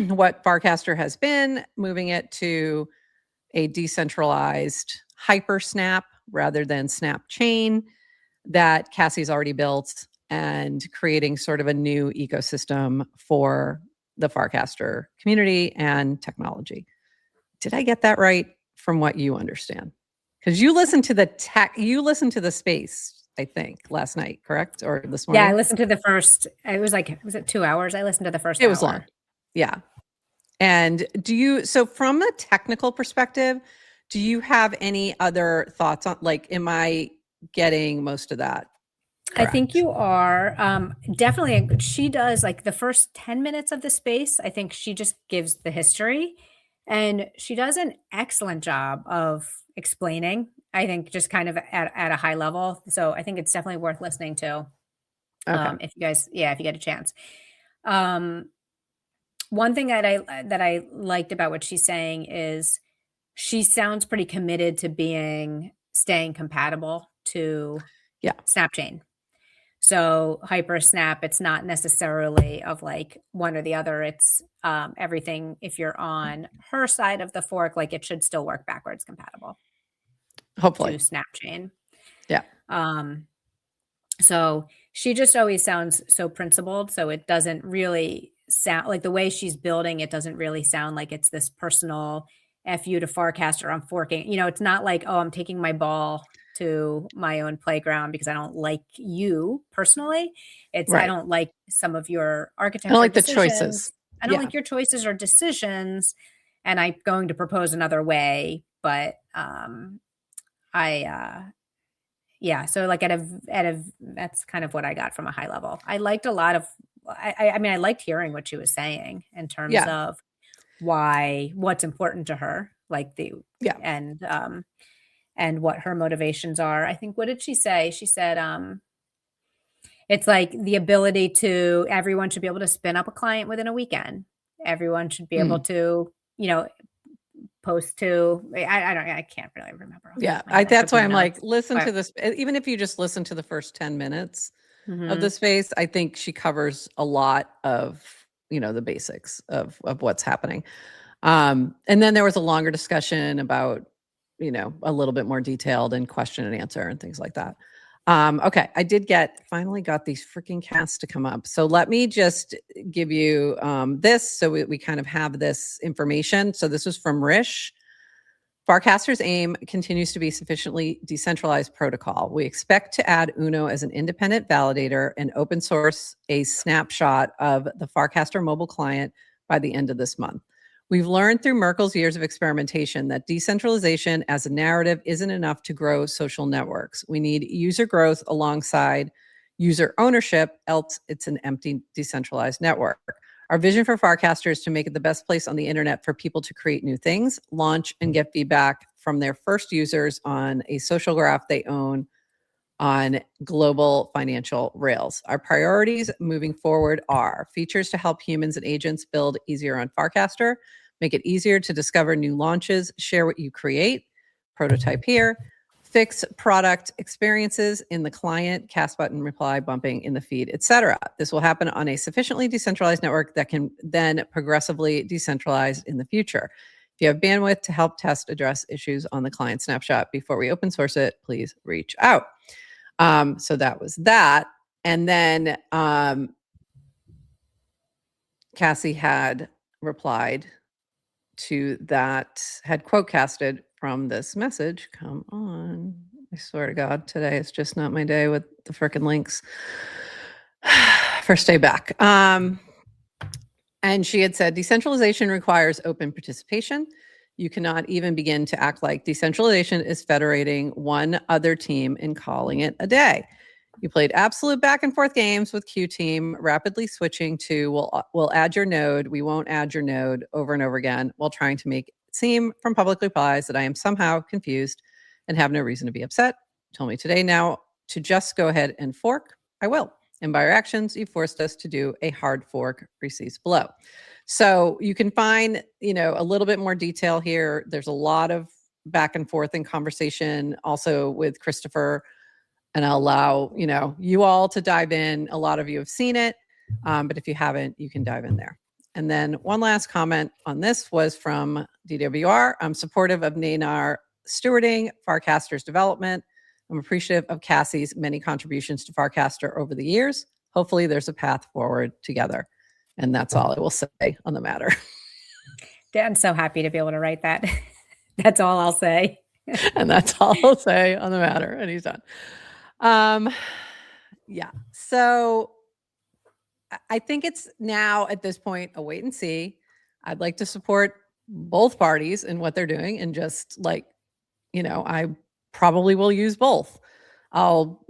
what Farcaster has been, moving it to a decentralized hyper snap rather than snap chain that Cassie's already built, and creating sort of a new ecosystem for the Farcaster community and technology. Did I get that right from what you understand? Because you listened to the space, I think, last night, correct? Or this morning? Yeah, I listened to the first, was it 2 hours? I listened to the first hour. It was hour. long. Yeah. And so from a technical perspective, do you have any other thoughts on, like, am I getting most of that correct? I think you are. Definitely. She does like the first 10 minutes of the space. I think she just gives the history, and she does an excellent job of explaining, I think, just kind of at a high level. So I think it's definitely worth listening to. Okay. If you get a chance. One thing that I liked about what she's saying is she sounds pretty committed to staying compatible to Snapchain. So hyper snap, it's not necessarily of like one or the other. It's everything. If you're on her side of the fork, like it should still work backwards compatible. Hopefully. To Snapchain. Yeah. So she just always sounds so principled. So it doesn't really sound like the way she's building. It doesn't really sound like it's this personal F you to Farcaster. I'm forking. It's not like, oh, I'm taking my ball to my own playground because I don't like you personally. It's right. I don't like some of your architecture. I don't like decisions. The choices. I don't like your choices or decisions, and I'm going to propose another way. But so like at a that's kind of what I got from a high level. I liked a lot of. I mean, I liked hearing what she was saying in terms of what's important to her, like and what her motivations are. I think, what did she say? She said, it's like the ability to, everyone should be able to spin up a client within a weekend. Everyone should be able to, post to, I can't really remember. Yeah. That's why I'm like, listen to this. Even if you just listen to the first 10 minutes of the space, I think she covers a lot of, the basics of what's happening. And then there was a longer discussion about a little bit more detailed and question and answer and things like that. Okay, I finally got these freaking casts to come up. So let me just give you this so we kind of have this information. So this was from Rish. Farcaster's aim continues to be sufficiently decentralized protocol. We expect to add Uno as an independent validator and open source a snapshot of the Farcaster mobile client by the end of this month. We've learned through Merkle's years of experimentation that decentralization as a narrative isn't enough to grow social networks. We need user growth alongside user ownership, else it's an empty decentralized network. Our vision for Farcaster is to make it the best place on the internet for people to create new things, launch, and get feedback from their first users on a social graph they own on global financial rails. Our priorities moving forward are features to help humans and agents build easier on Farcaster, make it easier to discover new launches, share what you create, prototype here, fix product experiences in the client, cast button, reply, bumping in the feed, etc. This will happen on a sufficiently decentralized network that can then progressively decentralize in the future. If you have bandwidth to help test address issues on the client snapshot before we open source it, please reach out. So that was that. And then Cassie had replied to that, had quote casted from this message. Come on. I swear to God, today is just not my day with the frickin' links. First day back. And she had said, decentralization requires open participation. You cannot even begin to act like decentralization is federating one other team and calling it a day. You played absolute back and forth games with Q team, rapidly switching to we'll add your node, we won't add your node over and over again while trying to make it seem from public replies that I am somehow confused and have no reason to be upset. Told me today now to just go ahead and fork. I will. And by your actions, you forced us to do a hard fork, receipts below. So you can find, a little bit more detail here. There's a lot of back and forth and conversation also with Christopher, and I'll allow, you all to dive in. A lot of you have seen it, but if you haven't, you can dive in there. And then one last comment on this was from DWR. I'm supportive of Naynar stewarding Farcaster's development. I'm appreciative of Cassie's many contributions to Farcaster over the years. Hopefully there's a path forward together. And that's all I will say on the matter. Dan's so happy to be able to write that. That's all I'll say. And that's all I'll say on the matter. And he's done. Yeah. So I think it's now at this point a wait and see. I'd like to support both parties in what they're doing and just I probably will use both. I'll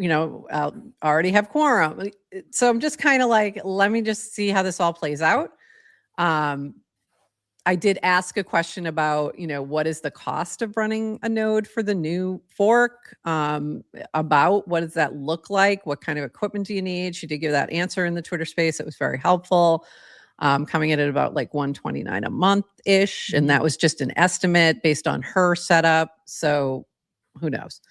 already have quorum. So I'm just kind of let me just see how this all plays out. I did ask a question about, what is the cost of running a node for the new fork? About what does that look like? What kind of equipment do you need? She did give that answer in the Twitter space. It was very helpful. Coming in at about $129 a month-ish. And that was just an estimate based on her setup. So who knows?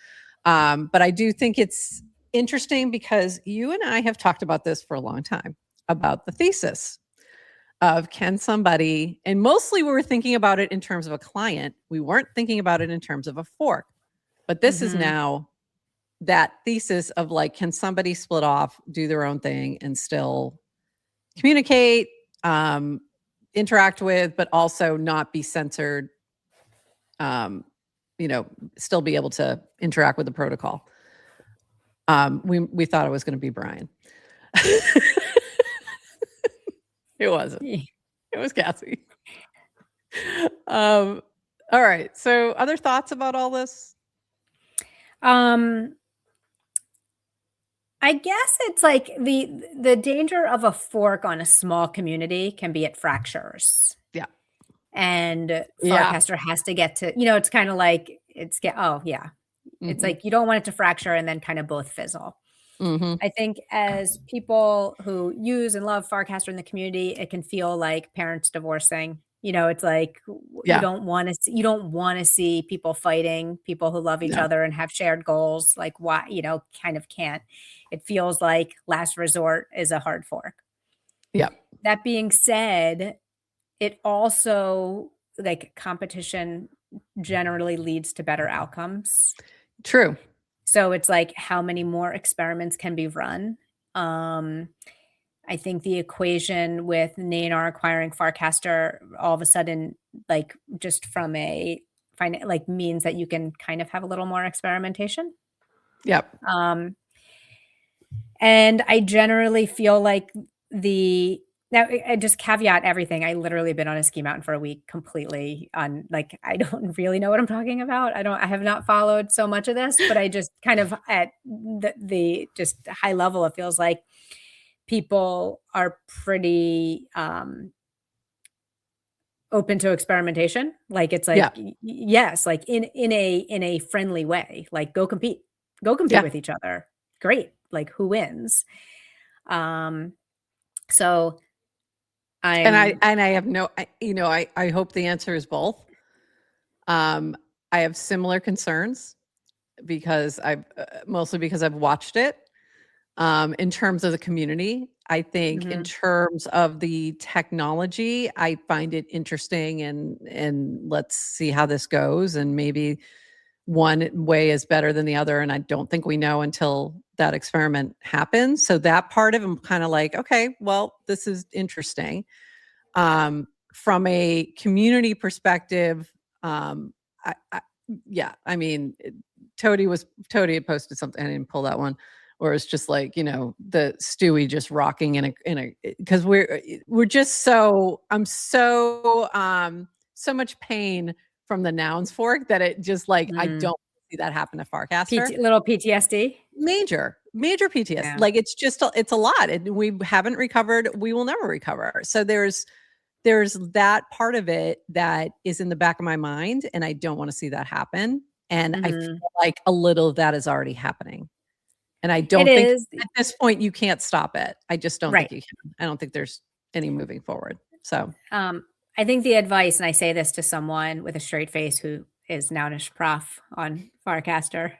But I do think it's interesting because you and I have talked about this for a long time, about the thesis of can somebody, and mostly we were thinking about it in terms of a client. We weren't thinking about it in terms of a fork. But this is now that thesis of can somebody split off, do their own thing and still communicate, interact with, but also not be censored, still be able to interact with the protocol. We thought it was going to be Brian. It wasn't. It was Cassie. All right. So other thoughts about all this? I guess it's the danger of a fork on a small community can be it fractures. Yeah. And Farcaster has to get to, it's kind of it's you don't want it to fracture and then kind of both fizzle. I think as people who use and love Farcaster in the community, it can feel like parents divorcing. It's you don't want to see people fighting, people who love each other and have shared goals. Why, kind of can't. It feels like last resort is a hard fork. Yeah. That being said, it also competition generally leads to better outcomes. True. So it's like how many more experiments can be run. I think the equation with Nanar acquiring Farcaster all of a sudden, like just from a like means that you can kind of have a little more experimentation. Yep. And I generally feel like now I just caveat everything. I literally been on a ski mountain for a week completely on like, I don't really know what I'm talking about. I have not followed so much of this, but I just kind of at the just high level, it feels like people are pretty open to experimentation. Like it's like, yes, like in a friendly way, like go compete with each other. Great. Like who wins? So I have no, I hope the answer is both. I have similar concerns because mostly because I've watched it. In terms of the community, I think in terms of the technology, I find it interesting and let's see how this goes. And maybe one way is better than the other. And I don't think we know until that experiment happens. So that part of it, I'm kind of like, okay, well, this is interesting. From a community perspective, I mean, Toady had posted something. I didn't pull that one. Or it's just like, the Stewie just rocking in a because we're just I'm so much pain from the nouns fork that it just like I don't see that happen to Farcaster. Little PTSD. Major PTSD. Yeah. Like it's just it's a lot. And we haven't recovered. We will never recover. So there's that part of it that is in the back of my mind, and I don't want to see that happen. And I feel like a little of that is already happening. And I don't think at this point you can't stop it. I just don't think you can. I don't think there's any moving forward. So I think the advice, and I say this to someone with a straight face who is Nounish Prof on Farcaster,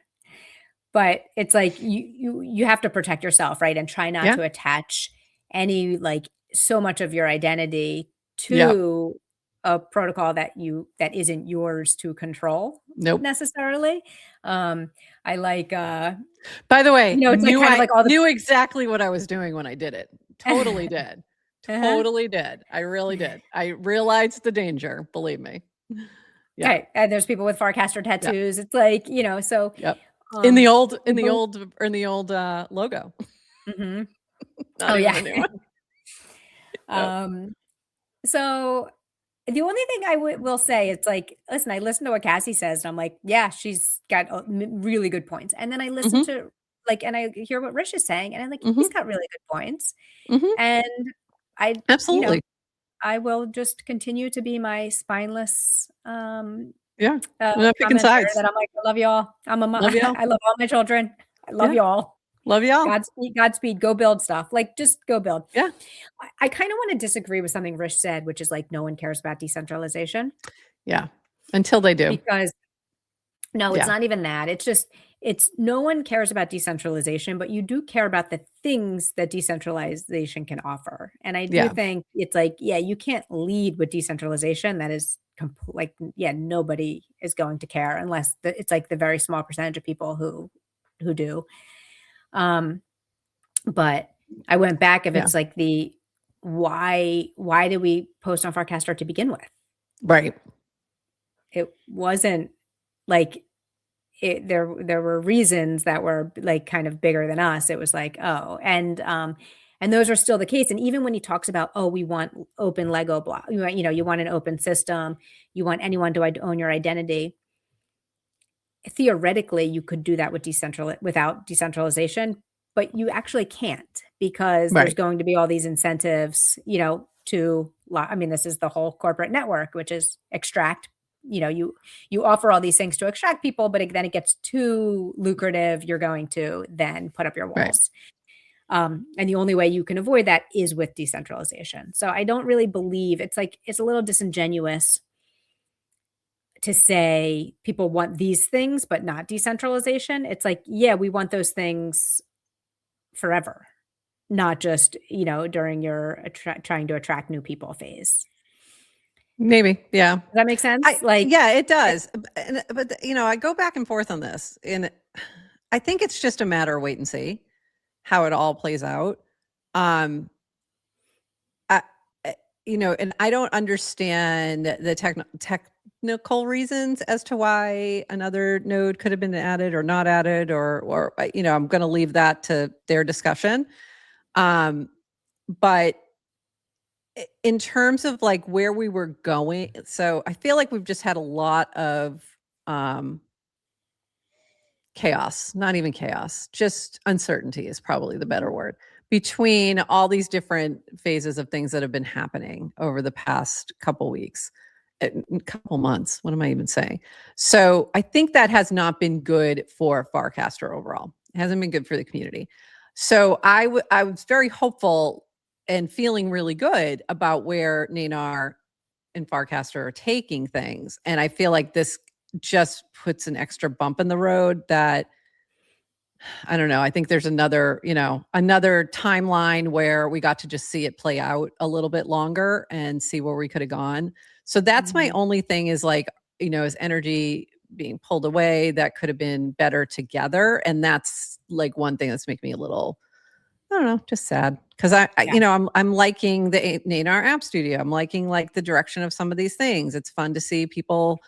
but it's like you have to protect yourself, right? And try not to attach any like so much of your identity to a protocol that isn't yours to control necessarily. I like by the way, it's like kind of like all knew exactly what I was doing when I did it. Totally did. Totally did. I really did. I realized the danger, believe me. Yeah. Okay. And there's people with Farcaster tattoos. It's like, so in the old logo. Oh yeah. So the only thing I will say, it's like, listen, I listen to what Cassie says and I'm like, yeah, she's got really good points. And then I listen to and I hear what Rich is saying and I'm like, he's got really good points. And I absolutely, I will just continue to be my spineless, I'm not picking sides. That I'm like, I love y'all. I'm a mom. Love y'all. I love all my children. I love y'all. Love y'all. Godspeed. Go build stuff. Like, just go build. Yeah. I kind of want to disagree with something Rich said, which is like, no one cares about decentralization. Yeah. Until they do. Because no, it's not even that. It's just, no one cares about decentralization, but you do care about the things that decentralization can offer. And I do think it's like, you can't lead with decentralization. That is nobody is going to care unless it's like the very small percentage of people who do. But I went back if it's like the why did we post on Farcaster to begin with? Right. It wasn't like there were reasons that were like kind of bigger than us. It was like, and those are still the case. And even when he talks about, we want open Lego block, you want an open system, you want anyone to own your identity. Theoretically, you could do that without decentralization, but you actually can't because there's going to be all these incentives, this is the whole corporate network, which is extract. You offer all these things to extract people, but then it gets too lucrative. You're going to then put up your walls. And the only way you can avoid that is with decentralization. So I don't really believe it's a little disingenuous to say people want these things, but not decentralization. It's like, we want those things forever, not just, during your trying to attract new people phase. Maybe. Yeah. Does that make sense? Yeah, it does. But I go back and forth on this, and I think it's just a matter of wait and see how it all plays out. I, and I don't understand the technical reasons as to why another node could have been added or not added, or I'm going to leave that to their discussion. But in terms of like where we were going, so I feel like we've just had a lot of chaos, not even chaos, just uncertainty is probably the better word, between all these different phases of things that have been happening over the past couple weeks, couple months. What am I even saying? So I think that has not been good for Farcaster overall. It hasn't been good for the community. So I was very hopeful and feeling really good about where Naynar and Farcaster are taking things. And I feel like this just puts an extra bump in the road that, I don't know. I think there's another timeline where we got to just see it play out a little bit longer and see where we could have gone. So that's my only thing is like, is energy being pulled away that could have been better together. And that's like one thing that's making me a little, I don't know, just sad. Cause I'm liking the Naynar App Studio. I'm liking like the direction of some of these things. It's fun to see people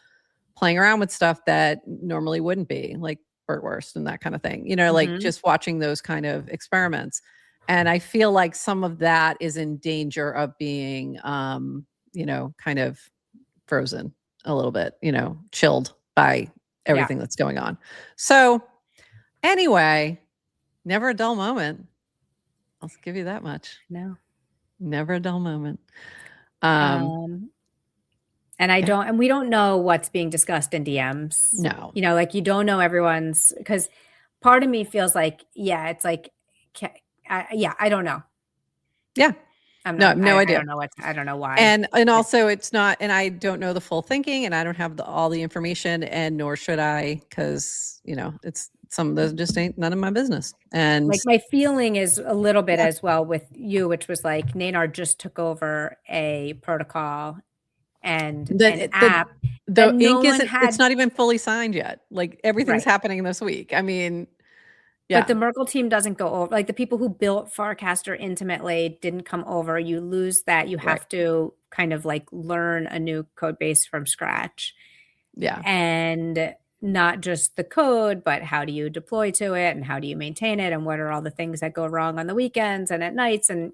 playing around with stuff that normally wouldn't be, like Burtwurst and that kind of thing, like just watching those kind of experiments. And I feel like some of that is in danger of being, kind of frozen a little bit, chilled by everything that's going on. So anyway, never a dull moment. I'll give you that much. No. Never a dull moment. And we don't know what's being discussed in DMs. No. Like you don't know everyone's, because part of me feels like, it's like, I don't know. Yeah. No idea. I don't know why. And also it's not, and I don't know the full thinking, and I don't have all the information, and nor should I, because, it's some of those just ain't none of my business. And like my feeling is a little bit as well with you, which was like Naynar just took over a protocol and an app. The ink isn't, it's not even fully signed yet. Like everything's happening this week. I mean, but the Merkle team doesn't go over. Like the people who built Farcaster intimately didn't come over. You lose that. You have to kind of like learn a new code base from scratch. Yeah. And not just the code, but how do you deploy to it and how do you maintain it? And what are all the things that go wrong on the weekends and at nights? And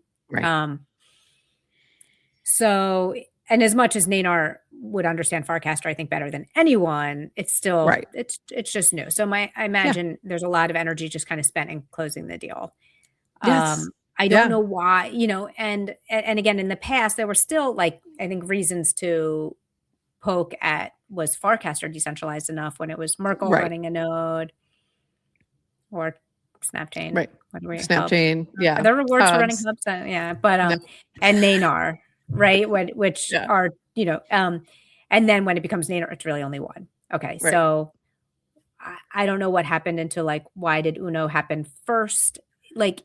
so, and as much as Naynar would understand Farcaster, I think better than anyone, it's still, it's just new. So I imagine there's a lot of energy just kind of spent in closing the deal. Yes. I don't know why, and again, in the past, there were still like, I think reasons to poke at, was Farcaster decentralized enough when it was Merkle running a node or Snapchain? Right. Snapchain. Yeah. The rewards for running hubs. But, and Naynar, right. Which are, and then when it becomes Naynar, it's really only one. Okay. Right. So I don't know what happened into like, why did Uno happen first? Like,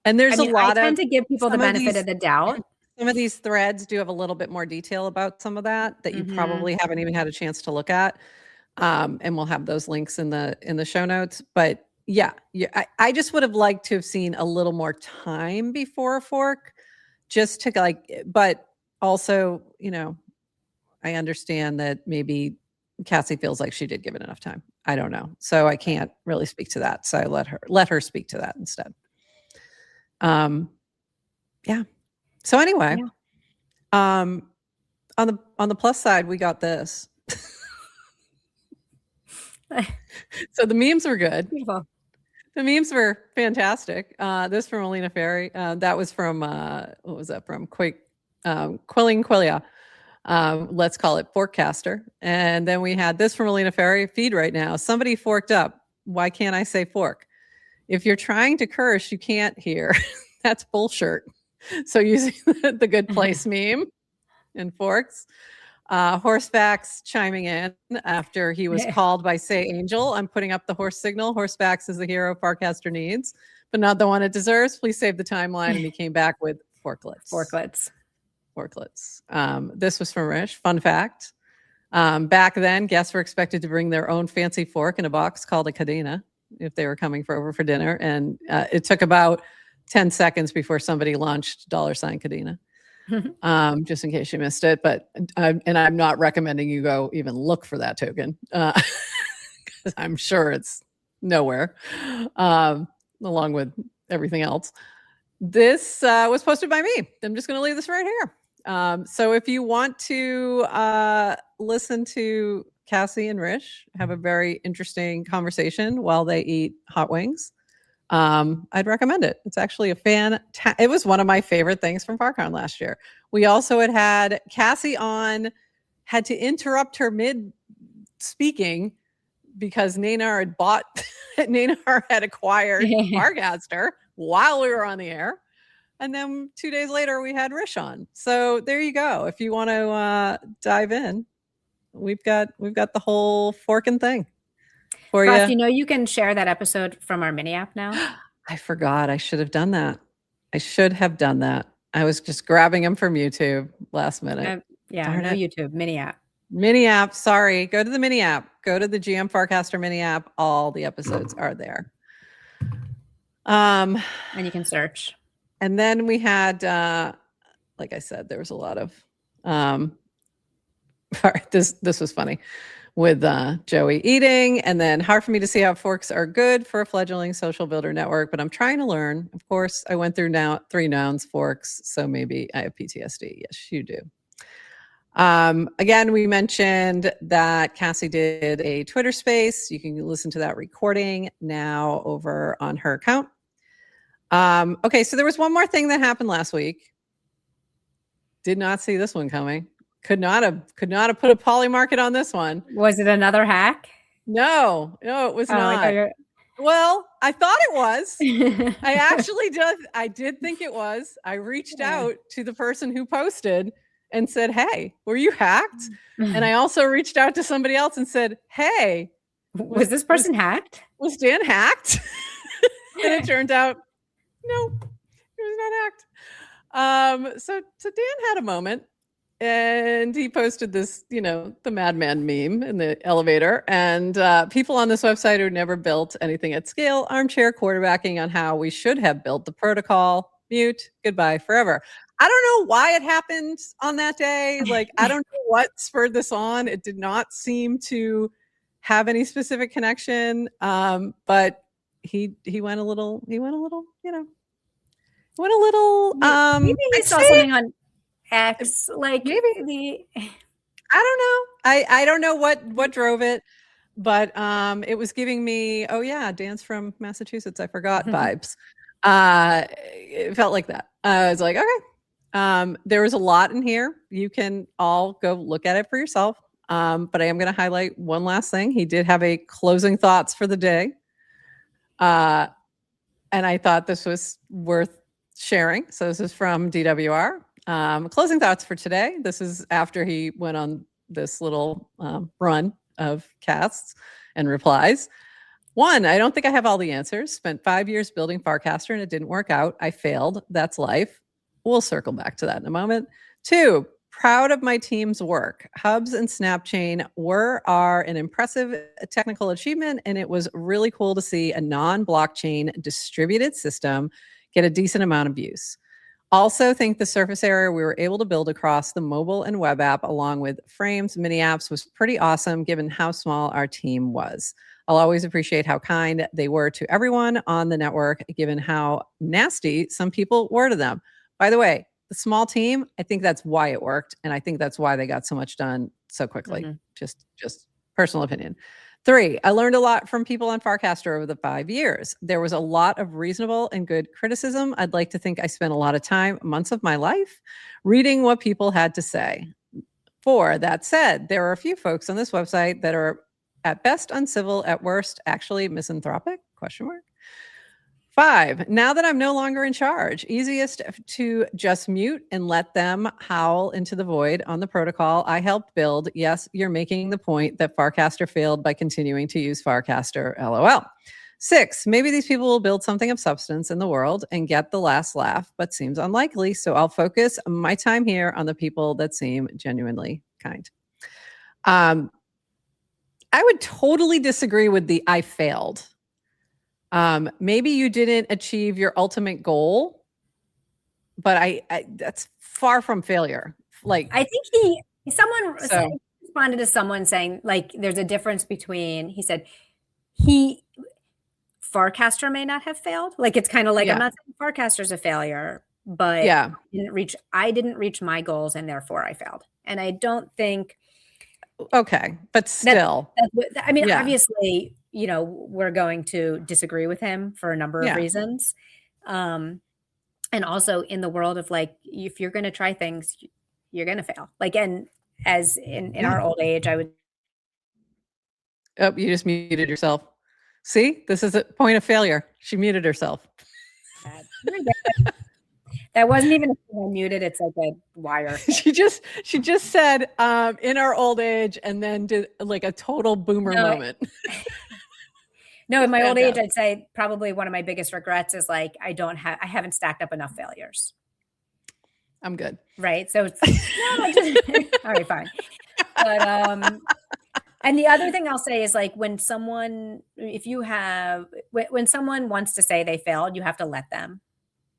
and there's a lot I tend to give people the benefit of the doubt. Some of these threads do have a little bit more detail about some of that you probably haven't even had a chance to look at. And we'll have those links in the show notes. But I just would have liked to have seen a little more time before a fork, just to like, but also, I understand that maybe Cassie feels like she did give it enough time. I don't know. So I can't really speak to that. So I let her speak to that instead. So anyway, on the plus side, we got this. So the memes were good. Beautiful. The memes were fantastic. This from Alina Ferry. That was from what was that from? Quilling Quillia. Let's call it Forkcaster. And then we had this from Alina Ferry. Feed right now. Somebody forked up. Why can't I say fork? If you're trying to curse, you can't hear. That's bullshit. So using the good place meme in forks. Horsebacks chiming in after he was called by Say Angel. I'm putting up the horse signal. Horsebacks is the hero Farcaster needs, but not the one it deserves. Please save the timeline. And he came back with Forklets. Forklets. This was from Rish. Fun fact. Back then, guests were expected to bring their own fancy fork in a box called a cadena if they were coming over for dinner. And it took about 10 seconds before somebody launched $cadena. Just in case you missed it. But I'm not recommending you go even look for that token because I'm sure it's nowhere along with everything else. This was posted by me. I'm just going to leave this right here. So if you want to listen to Cassie and Rish have a very interesting conversation while they eat hot wings, I'd recommend it. It's actually it was one of my favorite things from FarCon last year. We also had Cassie on, had to interrupt her mid speaking because Naynar had acquired Farcaster while we were on the air. And then 2 days later, we had Rish on. So there you go. If you want to dive in, we've got the whole forking thing for Prof, you. you can share that episode from our mini app now. I forgot. I should have done that. I was just grabbing them from YouTube last minute. YouTube mini app. Mini app. Sorry. Go to the mini app. Go to the GM Farcaster mini app. All the episodes are there. And you can search. And then we had, like I said, there was a lot of this was funny with Joey eating, and then hard for me to see how forks are good for a fledgling social builder network, but I'm trying to learn. Of course, I went through now 3 nouns forks, so maybe I have PTSD. Yes, you do. Again, we mentioned that Cassie did a Twitter space. You can listen to that recording now over on her account. Okay, so there was one more thing that happened last week. Did not see this one coming. Could not have put a poly market on this one. Was it another hack? No, it was not. Well, I thought it was. I did think it was. I reached out to the person who posted and said, "Hey, were you hacked?" And I also reached out to somebody else and said, "Hey, was this person hacked? Was Dan hacked?" And it turned out, no, he was not hacked. So Dan had a moment. And he posted this, the madman meme in the elevator. And people on this website who never built anything at scale, armchair quarterbacking on how we should have built the protocol, mute, goodbye, forever. I don't know why it happened on that day. Like, I don't know what spurred this on. It did not seem to have any specific connection. But he went a little, maybe he saw something on X, like maybe I don't know. I don't know what drove it, but it was giving me, oh yeah, Dan's from Massachusetts, I forgot vibes. It felt like that. I was like, okay. There was a lot in here. You can all go look at it for yourself. But I am going to highlight one last thing. He did have a closing thoughts for the day. And I thought this was worth sharing. So this is from DWR. Closing thoughts for today. This is after he went on this little run of casts and replies. 1, I don't think I have all the answers. Spent 5 years building Farcaster and it didn't work out. I failed. That's life. We'll circle back to that in a moment. 2, proud of my team's work. Hubs and Snapchain are an impressive technical achievement, and it was really cool to see a non-blockchain distributed system get a decent amount of use. Also think the surface area we were able to build across the mobile and web app along with frames, mini apps was pretty awesome given how small our team was. I'll always appreciate how kind they were to everyone on the network given how nasty some people were to them. By the way, the small team, I think that's why it worked. And I think that's why they got so much done so quickly. Just personal opinion. 3, I learned a lot from people on Farcaster over the 5 years. There was a lot of reasonable and good criticism. I'd like to think I spent a lot of time, months of my life, reading what people had to say. 4, that said, there are a few folks on this website that are at best uncivil, at worst, actually misanthropic, ? 5, now that I'm no longer in charge, easiest to just mute and let them howl into the void on the protocol I helped build. Yes, you're making the point that Farcaster failed by continuing to use Farcaster, LOL. 6, maybe these people will build something of substance in the world and get the last laugh, but seems unlikely. So I'll focus my time here on the people that seem genuinely kind. I would totally disagree with the I failed. Maybe you didn't achieve your ultimate goal, but I that's far from failure. Like, I think someone responded to someone saying, like, there's a difference between, he said, Farcaster may not have failed. Like, it's kind of like, I'm not saying Farcaster's a failure, but I didn't reach my goals and therefore I failed. And I don't think. Okay. But still, I mean, obviously, you know, we're going to disagree with him for a number of reasons. And also in the world of, like, if you're going to try things, you're going to fail. Like, and as in our old age, I would. Oh, you just muted yourself. See, this is a point of failure. She muted herself. That wasn't even muted. It's like a wire. She just said, in our old age, and then did like a total boomer moment. No, in my old age, I'd say probably one of my biggest regrets is, like, I haven't stacked up enough failures. I'm good. Right. So it's all right, fine. But, and the other thing I'll say is, like, when someone wants to say they failed, you have to let them.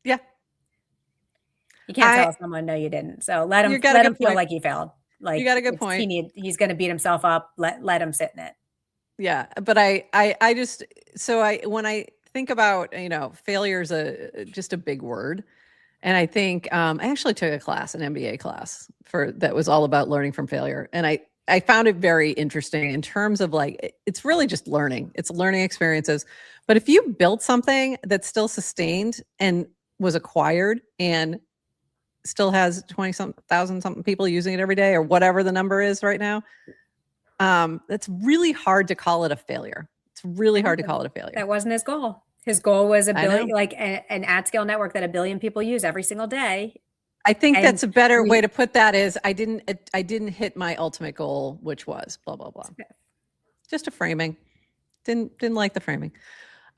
Yeah. You can't tell someone, no, you didn't. So let him feel like he failed. Like, you got a good point. He's going to beat himself up. Let him sit in it. Yeah. But when I think about, you know, failure is just a big word. And I think, I actually took a class, an MBA class that was all about learning from failure. And I found it very interesting in terms of, like, it's really just learning. It's learning experiences. But if you built something that's still sustained and was acquired and still has 20,000 something people using it every day, or whatever the number is right now, it's really hard to call it a failure. It's really hard to call it a failure. That wasn't his goal. His goal was a billion, like an at-scale network that 1 billion people use every single day. I think that's a better way to put that is, I didn't hit my ultimate goal, which was blah, blah, blah. Just a framing. Didn't like the framing.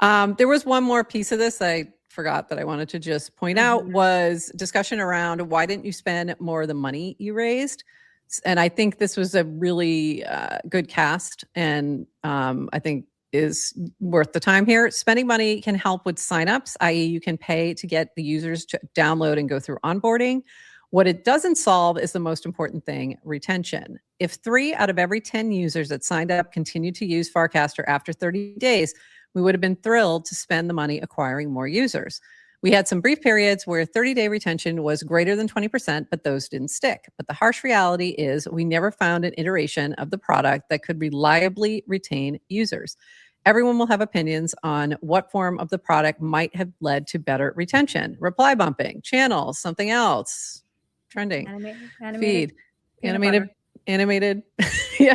There was one more piece of this I forgot that I wanted to just point out, was discussion around why didn't you spend more of the money you raised? And I think this was a really good cast, and I think is worth the time here. Spending money can help with signups, i.e. you can pay to get the users to download and go through onboarding. What it doesn't solve is the most important thing, retention. If 3 out of every 10 users that signed up continued to use Farcaster after 30 days, we would have been thrilled to spend the money acquiring more users. We had some brief periods where 30-day retention was greater than 20%, but those didn't stick. But the harsh reality is we never found an iteration of the product that could reliably retain users. Everyone will have opinions on what form of the product might have led to better retention. Reply bumping, channels, something else, trending, feed, animated,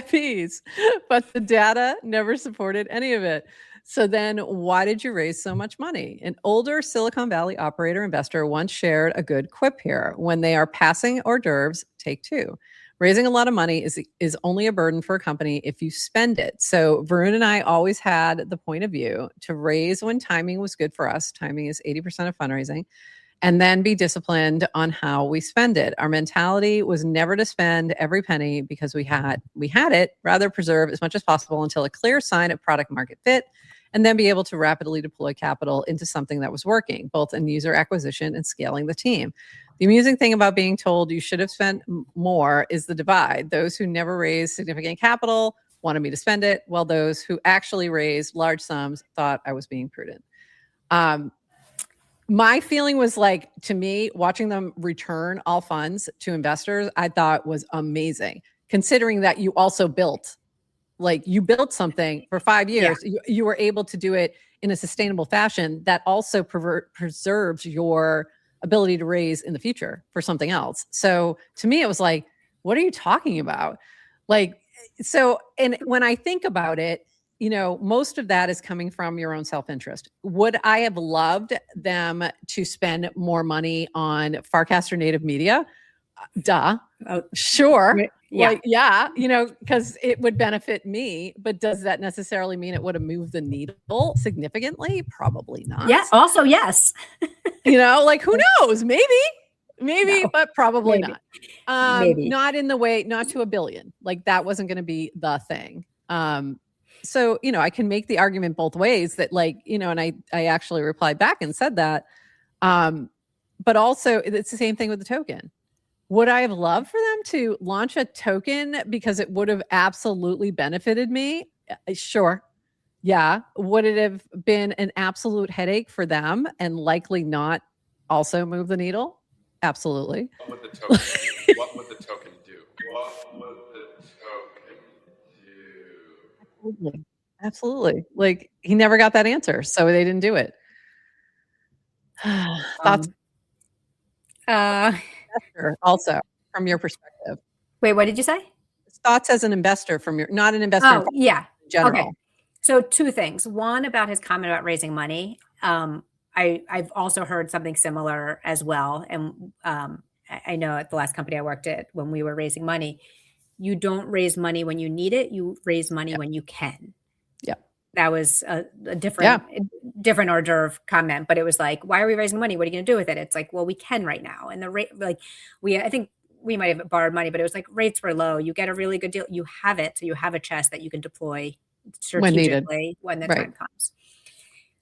feeds. But the data never supported any of it. So then why did you raise so much money? An older Silicon Valley operator investor once shared a good quip here. When they are passing hors d'oeuvres, take 2. Raising a lot of money is only a burden for a company if you spend it. So Varun and I always had the point of view to raise when timing was good for us. Timing is 80% of fundraising. And then be disciplined on how we spend it. Our mentality was never to spend every penny because we had it, rather preserve as much as possible until a clear sign of product market fit, and then be able to rapidly deploy capital into something that was working, both in user acquisition and scaling the team. The amusing thing about being told you should have spent more is the divide. Those who never raised significant capital wanted me to spend it, while those who actually raised large sums thought I was being prudent. My feeling was, like, to me, watching them return all funds to investors, I thought was amazing, considering that you also built. Like, you built something for 5 years. Yeah. You were able to do it in a sustainable fashion that also preserves your ability to raise in the future for something else. So to me, it was like, what are you talking about? Like, so, and when I think about it, you know, most of that is coming from your own self-interest. Would I have loved them to spend more money on Farcaster native media? duh. Oh, Sure. yeah. Like, yeah, you know, because it would benefit me, but does that necessarily mean it would have moved the needle significantly? Probably not. Yeah. Also, yes. You know, like who knows? Maybe, No. but probably Maybe. not. Maybe. Not in the way, not to a billion. Like that wasn't going to be the thing. So, you know, I can make the argument both ways that like, you know, and I actually replied back and said that. But also it's the same thing with the token. Would I have loved for them to launch a token because it would have absolutely benefited me? Sure. Yeah. Would it have been an absolute headache for them and likely not also move the needle? Absolutely. What would the token do? What would the token do? What would the token do? Absolutely. Absolutely. Like he never got that answer, so they didn't do it. Thoughts also from your perspective. Wait, what did you say? Thoughts as an investor from your, not an investor Oh, yeah. in general. Okay. So two things. One, about his comment about raising money. I've also heard something similar as well. And I know at the last company I worked at, when we were raising money, you don't raise money when you need it. You raise money when you can. Yeah. That was a different order of comment, but it was like, why are we raising money? What are you going to do with it? It's like, well, we can right now. And the rate, like I think we might have borrowed money, but it was like rates were low. You get a really good deal. You have it. So you have a chest that you can deploy strategically when the time comes.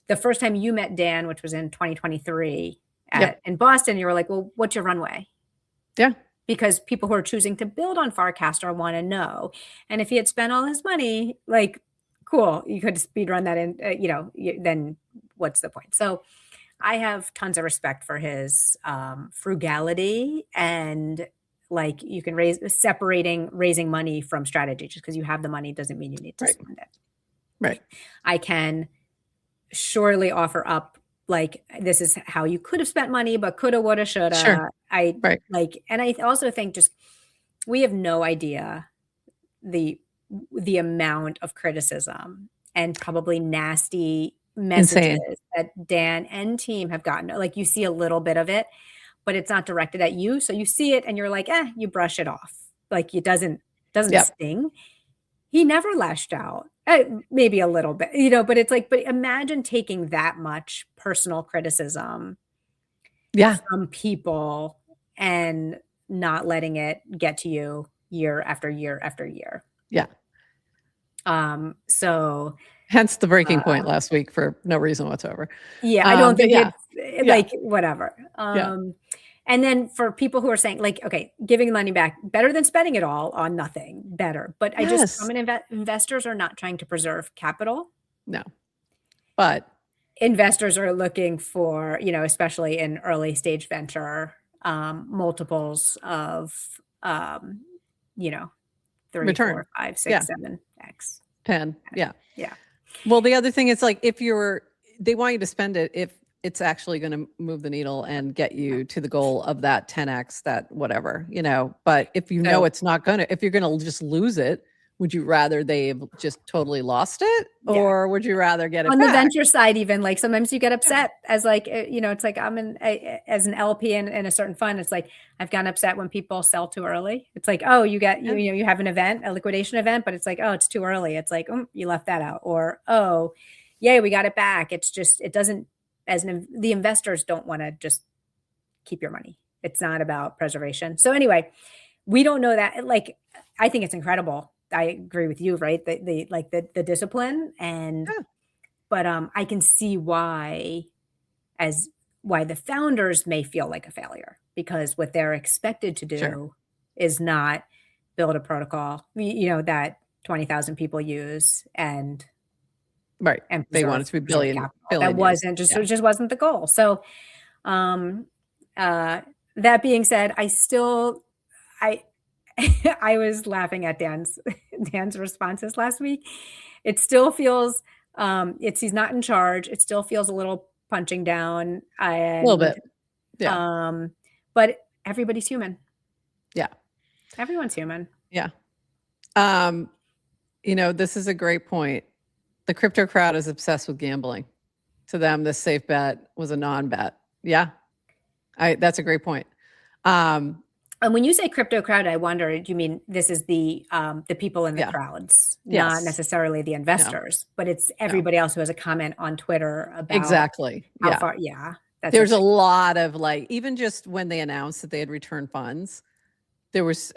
The first time you met Dan, which was in 2023 in Boston, you were like, well, what's your runway? Yeah. Because people who are choosing to build on Farcaster want to know. And if he had spent all his money, like, cool, you could speed run that in, then what's the point? So I have tons of respect for his frugality and like you can raising money from strategy. Just because you have the money doesn't mean you need to spend it. Right. I can surely offer up like, this is how you could have spent money, but coulda, woulda, shoulda. Sure. And I also think just, we have no idea the amount of criticism and probably nasty messages that Dan and team have gotten. Like you see a little bit of it, but it's not directed at you. So you see it and you're like, you brush it off. Like it doesn't sting. He never lashed out. Maybe a little bit, but it's like, but imagine taking that much personal criticism from people and not letting it get to you year after year after year. Yeah. So hence the breaking point last week for no reason whatsoever. Yeah. I don't think it's like whatever. And then for people who are saying like, okay, giving money back better than spending it all on nothing, better. But I just, investors are not trying to preserve capital. No, but investors are looking for, especially in early stage venture, multiples of, 3, return. 4, 5, 6, 7x. 10. Yeah. Yeah. Well, the other thing is like, they want you to spend it if it's actually going to move the needle and get you to the goal of that 10x, that whatever, but if it's not going to, if you're going to just lose it, would you rather they've just totally lost it or would you rather get it on back? The venture side? Even like sometimes you get upset as like, it's like as an LP in a certain fund, it's like, I've gotten upset when people sell too early. It's like, oh, you get, you have an event, a liquidation event, but it's like, oh, it's too early. It's like, you left that out, or, oh, yay, we got it back. It's just, it doesn't, the investors don't want to just keep your money. It's not about preservation. So anyway, we don't know that. Like, I think it's incredible. I agree with you, right? The discipline but I can see why the founders may feel like a failure because what they're expected to do is not build a protocol, that 20,000 people use and and they want it to be billion. That wasn't just, it just wasn't the goal. So, that being said, I was laughing at Dan's responses last week. It still feels, he's not in charge. It still feels a little punching down. A little bit. Yeah. But everybody's human. Yeah. Everyone's human. Yeah. This is a great point. The crypto crowd is obsessed with gambling. To them, this safe bet was a non-bet. Yeah. That's a great point. And when you say crypto crowd, I wonder, do you mean this is the people in the Yeah. crowds, Yes. not necessarily the investors, but it's everybody else who has a comment on Twitter about Exactly. how Yeah. far? Yeah, that's There's a interesting. lot of like, even just when they announced that they had returned funds, there was,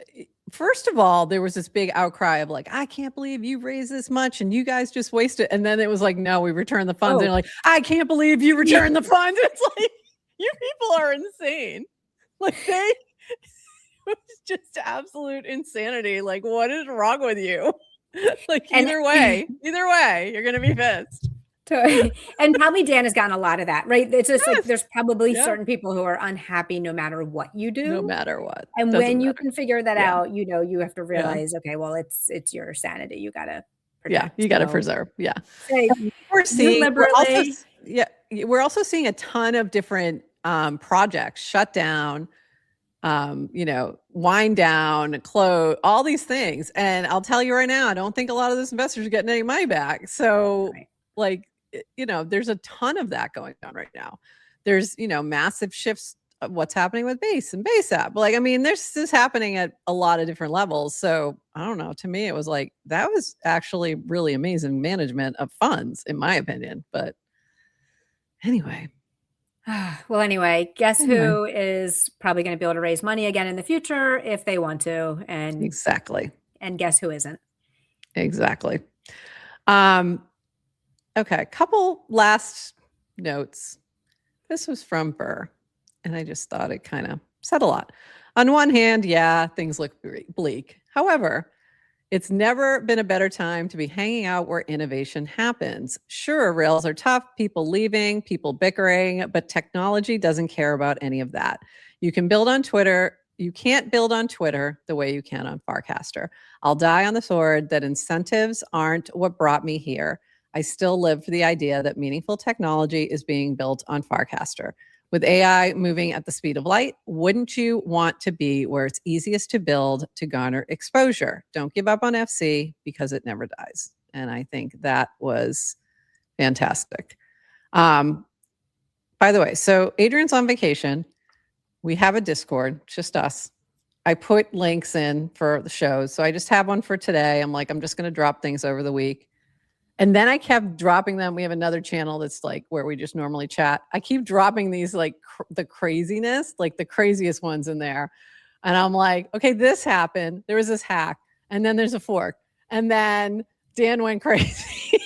first of all, there was this big outcry of like, I can't believe you raised this much and you guys just wasted. And then it was like, no, we returned the funds. Oh. And they're like, I can't believe you returned the funds. It's like, you people are insane. Like it was just absolute insanity. Like, what is wrong with you? Like either way, you're going to be pissed. And probably Dan has gotten a lot of that, right? It's just like there's probably Yeah. certain people who are unhappy no matter what you do. No matter what. And Doesn't when you matter. can figure that Yeah. out, you have to realize, okay, well, it's your sanity. You got to protect. Yeah, you got to preserve. Yeah. Say, We're seeing, liberally. we're also seeing a ton of different projects shut down, wind down, close, all these things. And I'll tell you right now, I don't think a lot of those investors are getting any money back. So there's a ton of that going on right now. There's, massive shifts of what's happening with base and base app. This is happening at a lot of different levels. So I don't know, to me, it was like, that was actually really amazing management of funds, in my opinion. But anyway. Well, anyway, guess who is probably going to be able to raise money again in the future if they want to? And exactly. And guess who isn't? Exactly. Okay, couple last notes. This was from Burr, and I just thought it kind of said a lot. On one hand, yeah, things look bleak. However, it's never been a better time to be hanging out where innovation happens. Sure, rails are tough, people leaving, people bickering, but technology doesn't care about any of that. You can build on Twitter. You can't build on Twitter the way you can on Farcaster. I'll die on the sword that incentives aren't what brought me here. I still live for the idea that meaningful technology is being built on Farcaster. With AI moving at the speed of light, wouldn't you want to be where it's easiest to build to garner exposure? Don't give up on FC because it never dies. And I think that was fantastic. By the way, so Adrienne's on vacation. We have a Discord, just us. I put links in for the shows. So I just have one for today. I'm just going to drop things over the week. And then I kept dropping them. We have another channel that's like where we just normally chat. I keep dropping these like the craziness, like the craziest ones in there. And I'm like, okay, this happened. There was this hack. And then there's a fork. And then Dan went crazy.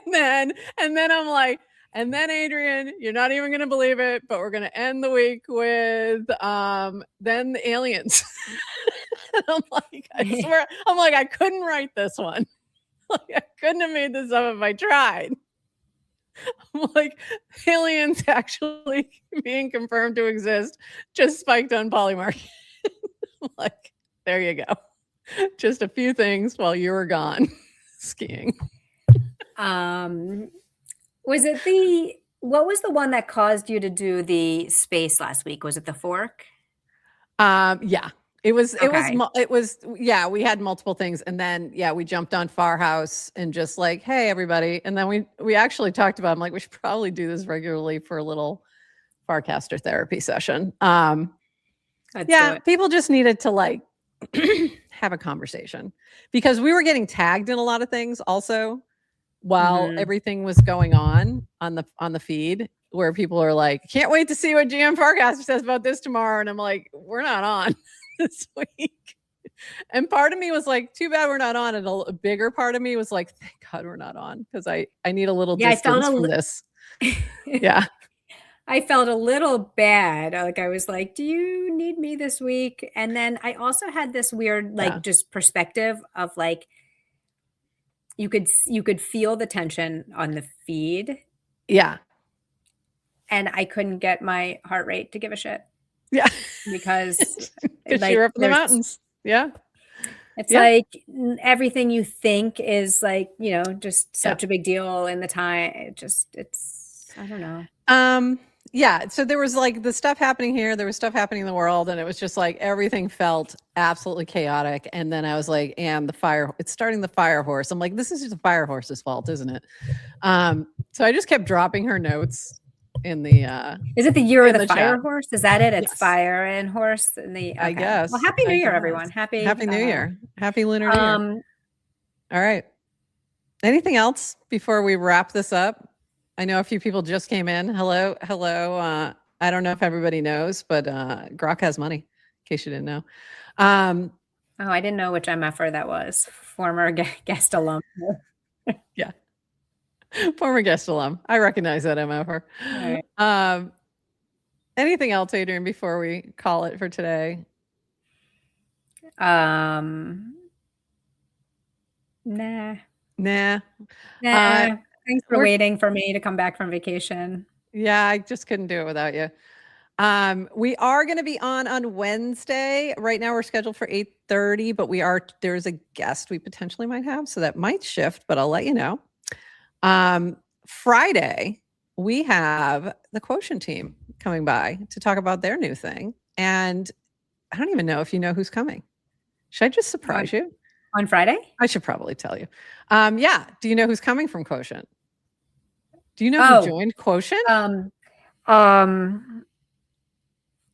and then I'm like, and then Adrienne, you're not even going to believe it, but we're going to end the week with then the aliens. And I'm like, I swear, I couldn't write this one. I couldn't have made this up if I tried. I'm like, aliens actually being confirmed to exist just spiked on Polymarket. I'm like, there you go. Just a few things while you were gone skiing. What was the one that caused you to do the space last week? Was it the fork? Yeah. It was, we had multiple things. And then, we jumped on Farhouse and just like, hey, everybody. And then we actually talked about, I'm like, we should probably do this regularly for a little Farcaster therapy session. People just needed to like have a conversation because we were getting tagged in a lot of things also while everything was going on the feed where people are like, can't wait to see what GM Farcaster says about this tomorrow. And I'm like, we're not on this week. And part of me was like, too bad we're not on. And a bigger part of me was like, thank God we're not on because I need a little distance from this. Yeah. I felt a little bad. Like I was like, do you need me this week? And then I also had this weird just perspective of like, you could feel the tension on the feed. Yeah. And I couldn't get my heart rate to give a shit. Yeah. Because you're up in the mountains. Yeah. It's like everything you think is like, just such a big deal in the time. It's, I don't know. So there was like the stuff happening here, there was stuff happening in the world, and it was just like everything felt absolutely chaotic. And then I was like, and it's starting the fire horse. I'm like, this is just the fire horse's fault, isn't it? So I just kept dropping her notes in the Is it the year of in the the fire chat. horse? Is that it? It's Yes. fire and horse and the I guess. Well, happy I New Year, guess. everyone. Happy New Year. Happy Lunar New Year. All right. Anything else before we wrap this up? I know a few people just came in. Hello. I don't know if everybody knows, but Grok has money, in case you didn't know. Oh, I didn't know which MFer that was. Former guest alum. Yeah. Former guest alum. I recognize that MFer. Right. Anything else, Adrienne, before we call it for today? Nah. Nah. Thanks for waiting for me to come back from vacation. Yeah, I just couldn't do it without you. We are going to be on Wednesday. Right now we're scheduled for 8:30, but there's a guest we potentially might have, so that might shift, but I'll let you know. Friday, we have the Quotient team coming by to talk about their new thing. And I don't even know if you know who's coming. Should I just surprise you? On Friday? I should probably tell you. Yeah. Do you know who's coming from Quotient? Do you know who joined Quotient? I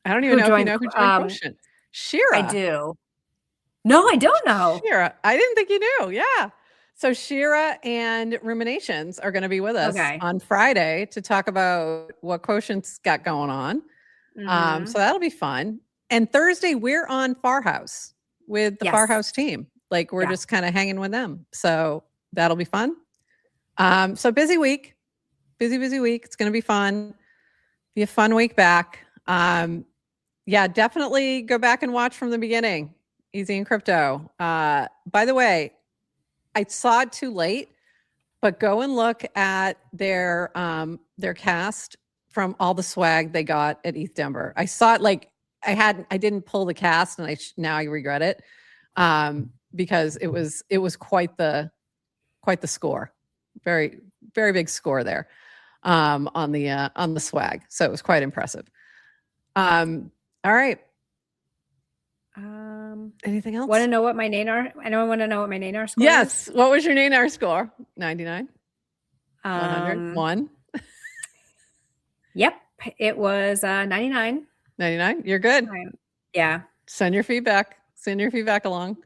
don't even know if you know who joined Quotient. Shira. I do. No, I don't know. Shira. I didn't think you knew. Yeah. So Shira and Ruminations are going to be with us on Friday to talk about what Quotient's got going on. So that'll be fun. And Thursday, we're on Farhouse with the Farhouse team. Like we're just kind of hanging with them. So that'll be fun. So busy week. Busy week. It's going to be fun. Be a fun week back. Yeah, definitely go back and watch from the beginning. Easy and Crypto. By the way, I saw it too late, but go and look at their cast from all the swag they got at ETH Denver. I saw it like I didn't pull the cast, and now I regret it because it was quite the score, very very big score there on the swag. So it was quite impressive. All right. Anything else? Want to know what my NANAR? Anyone want to know what my NANAR score yes. is? What was your NANAR score? 99? 100? 1? Yep. It was 99. 99? You're good. Yeah. Send your feedback. Send your feedback along.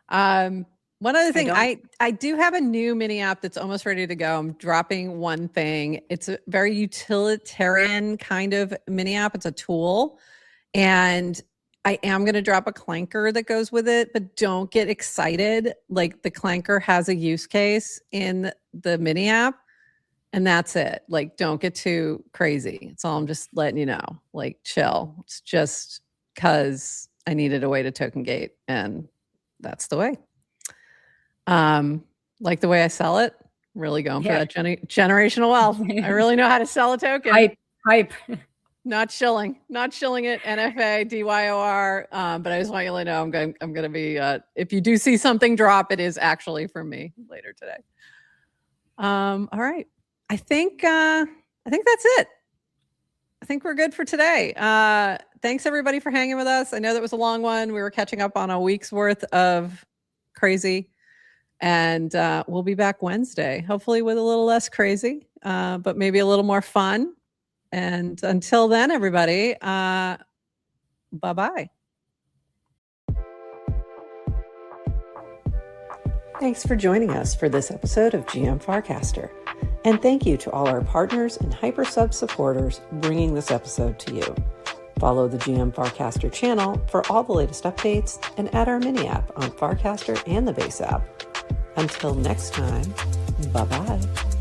One other thing, I do have a new mini app that's almost ready to go. I'm dropping one thing. It's a very utilitarian kind of mini app. It's a tool. And I am going to drop a Clanker that goes with it, but don't get excited. Like the Clanker has a use case in the mini app, and that's it. Like, don't get too crazy. It's all I'm just letting you know. Like, chill. It's just because I needed a way to token gate, and that's the way. Like the way I sell it, really going for that generational wealth. I really know how to sell a token. Hype. Not shilling it, NFA, DYOR. But I just want you to know I'm going to be, if you do see something drop, it is actually from me later today. All right. I think that's it. I think we're good for today. Thanks everybody for hanging with us. I know that was a long one. We were catching up on a week's worth of crazy, and we'll be back Wednesday, hopefully with a little less crazy, but maybe a little more fun. And until then, everybody, bye-bye. Thanks for joining us for this episode of GM Farcaster. And thank you to all our partners and HyperSub supporters bringing this episode to you. Follow the GM Farcaster channel for all the latest updates and add our mini app on Farcaster and the base app. Until next time, bye-bye.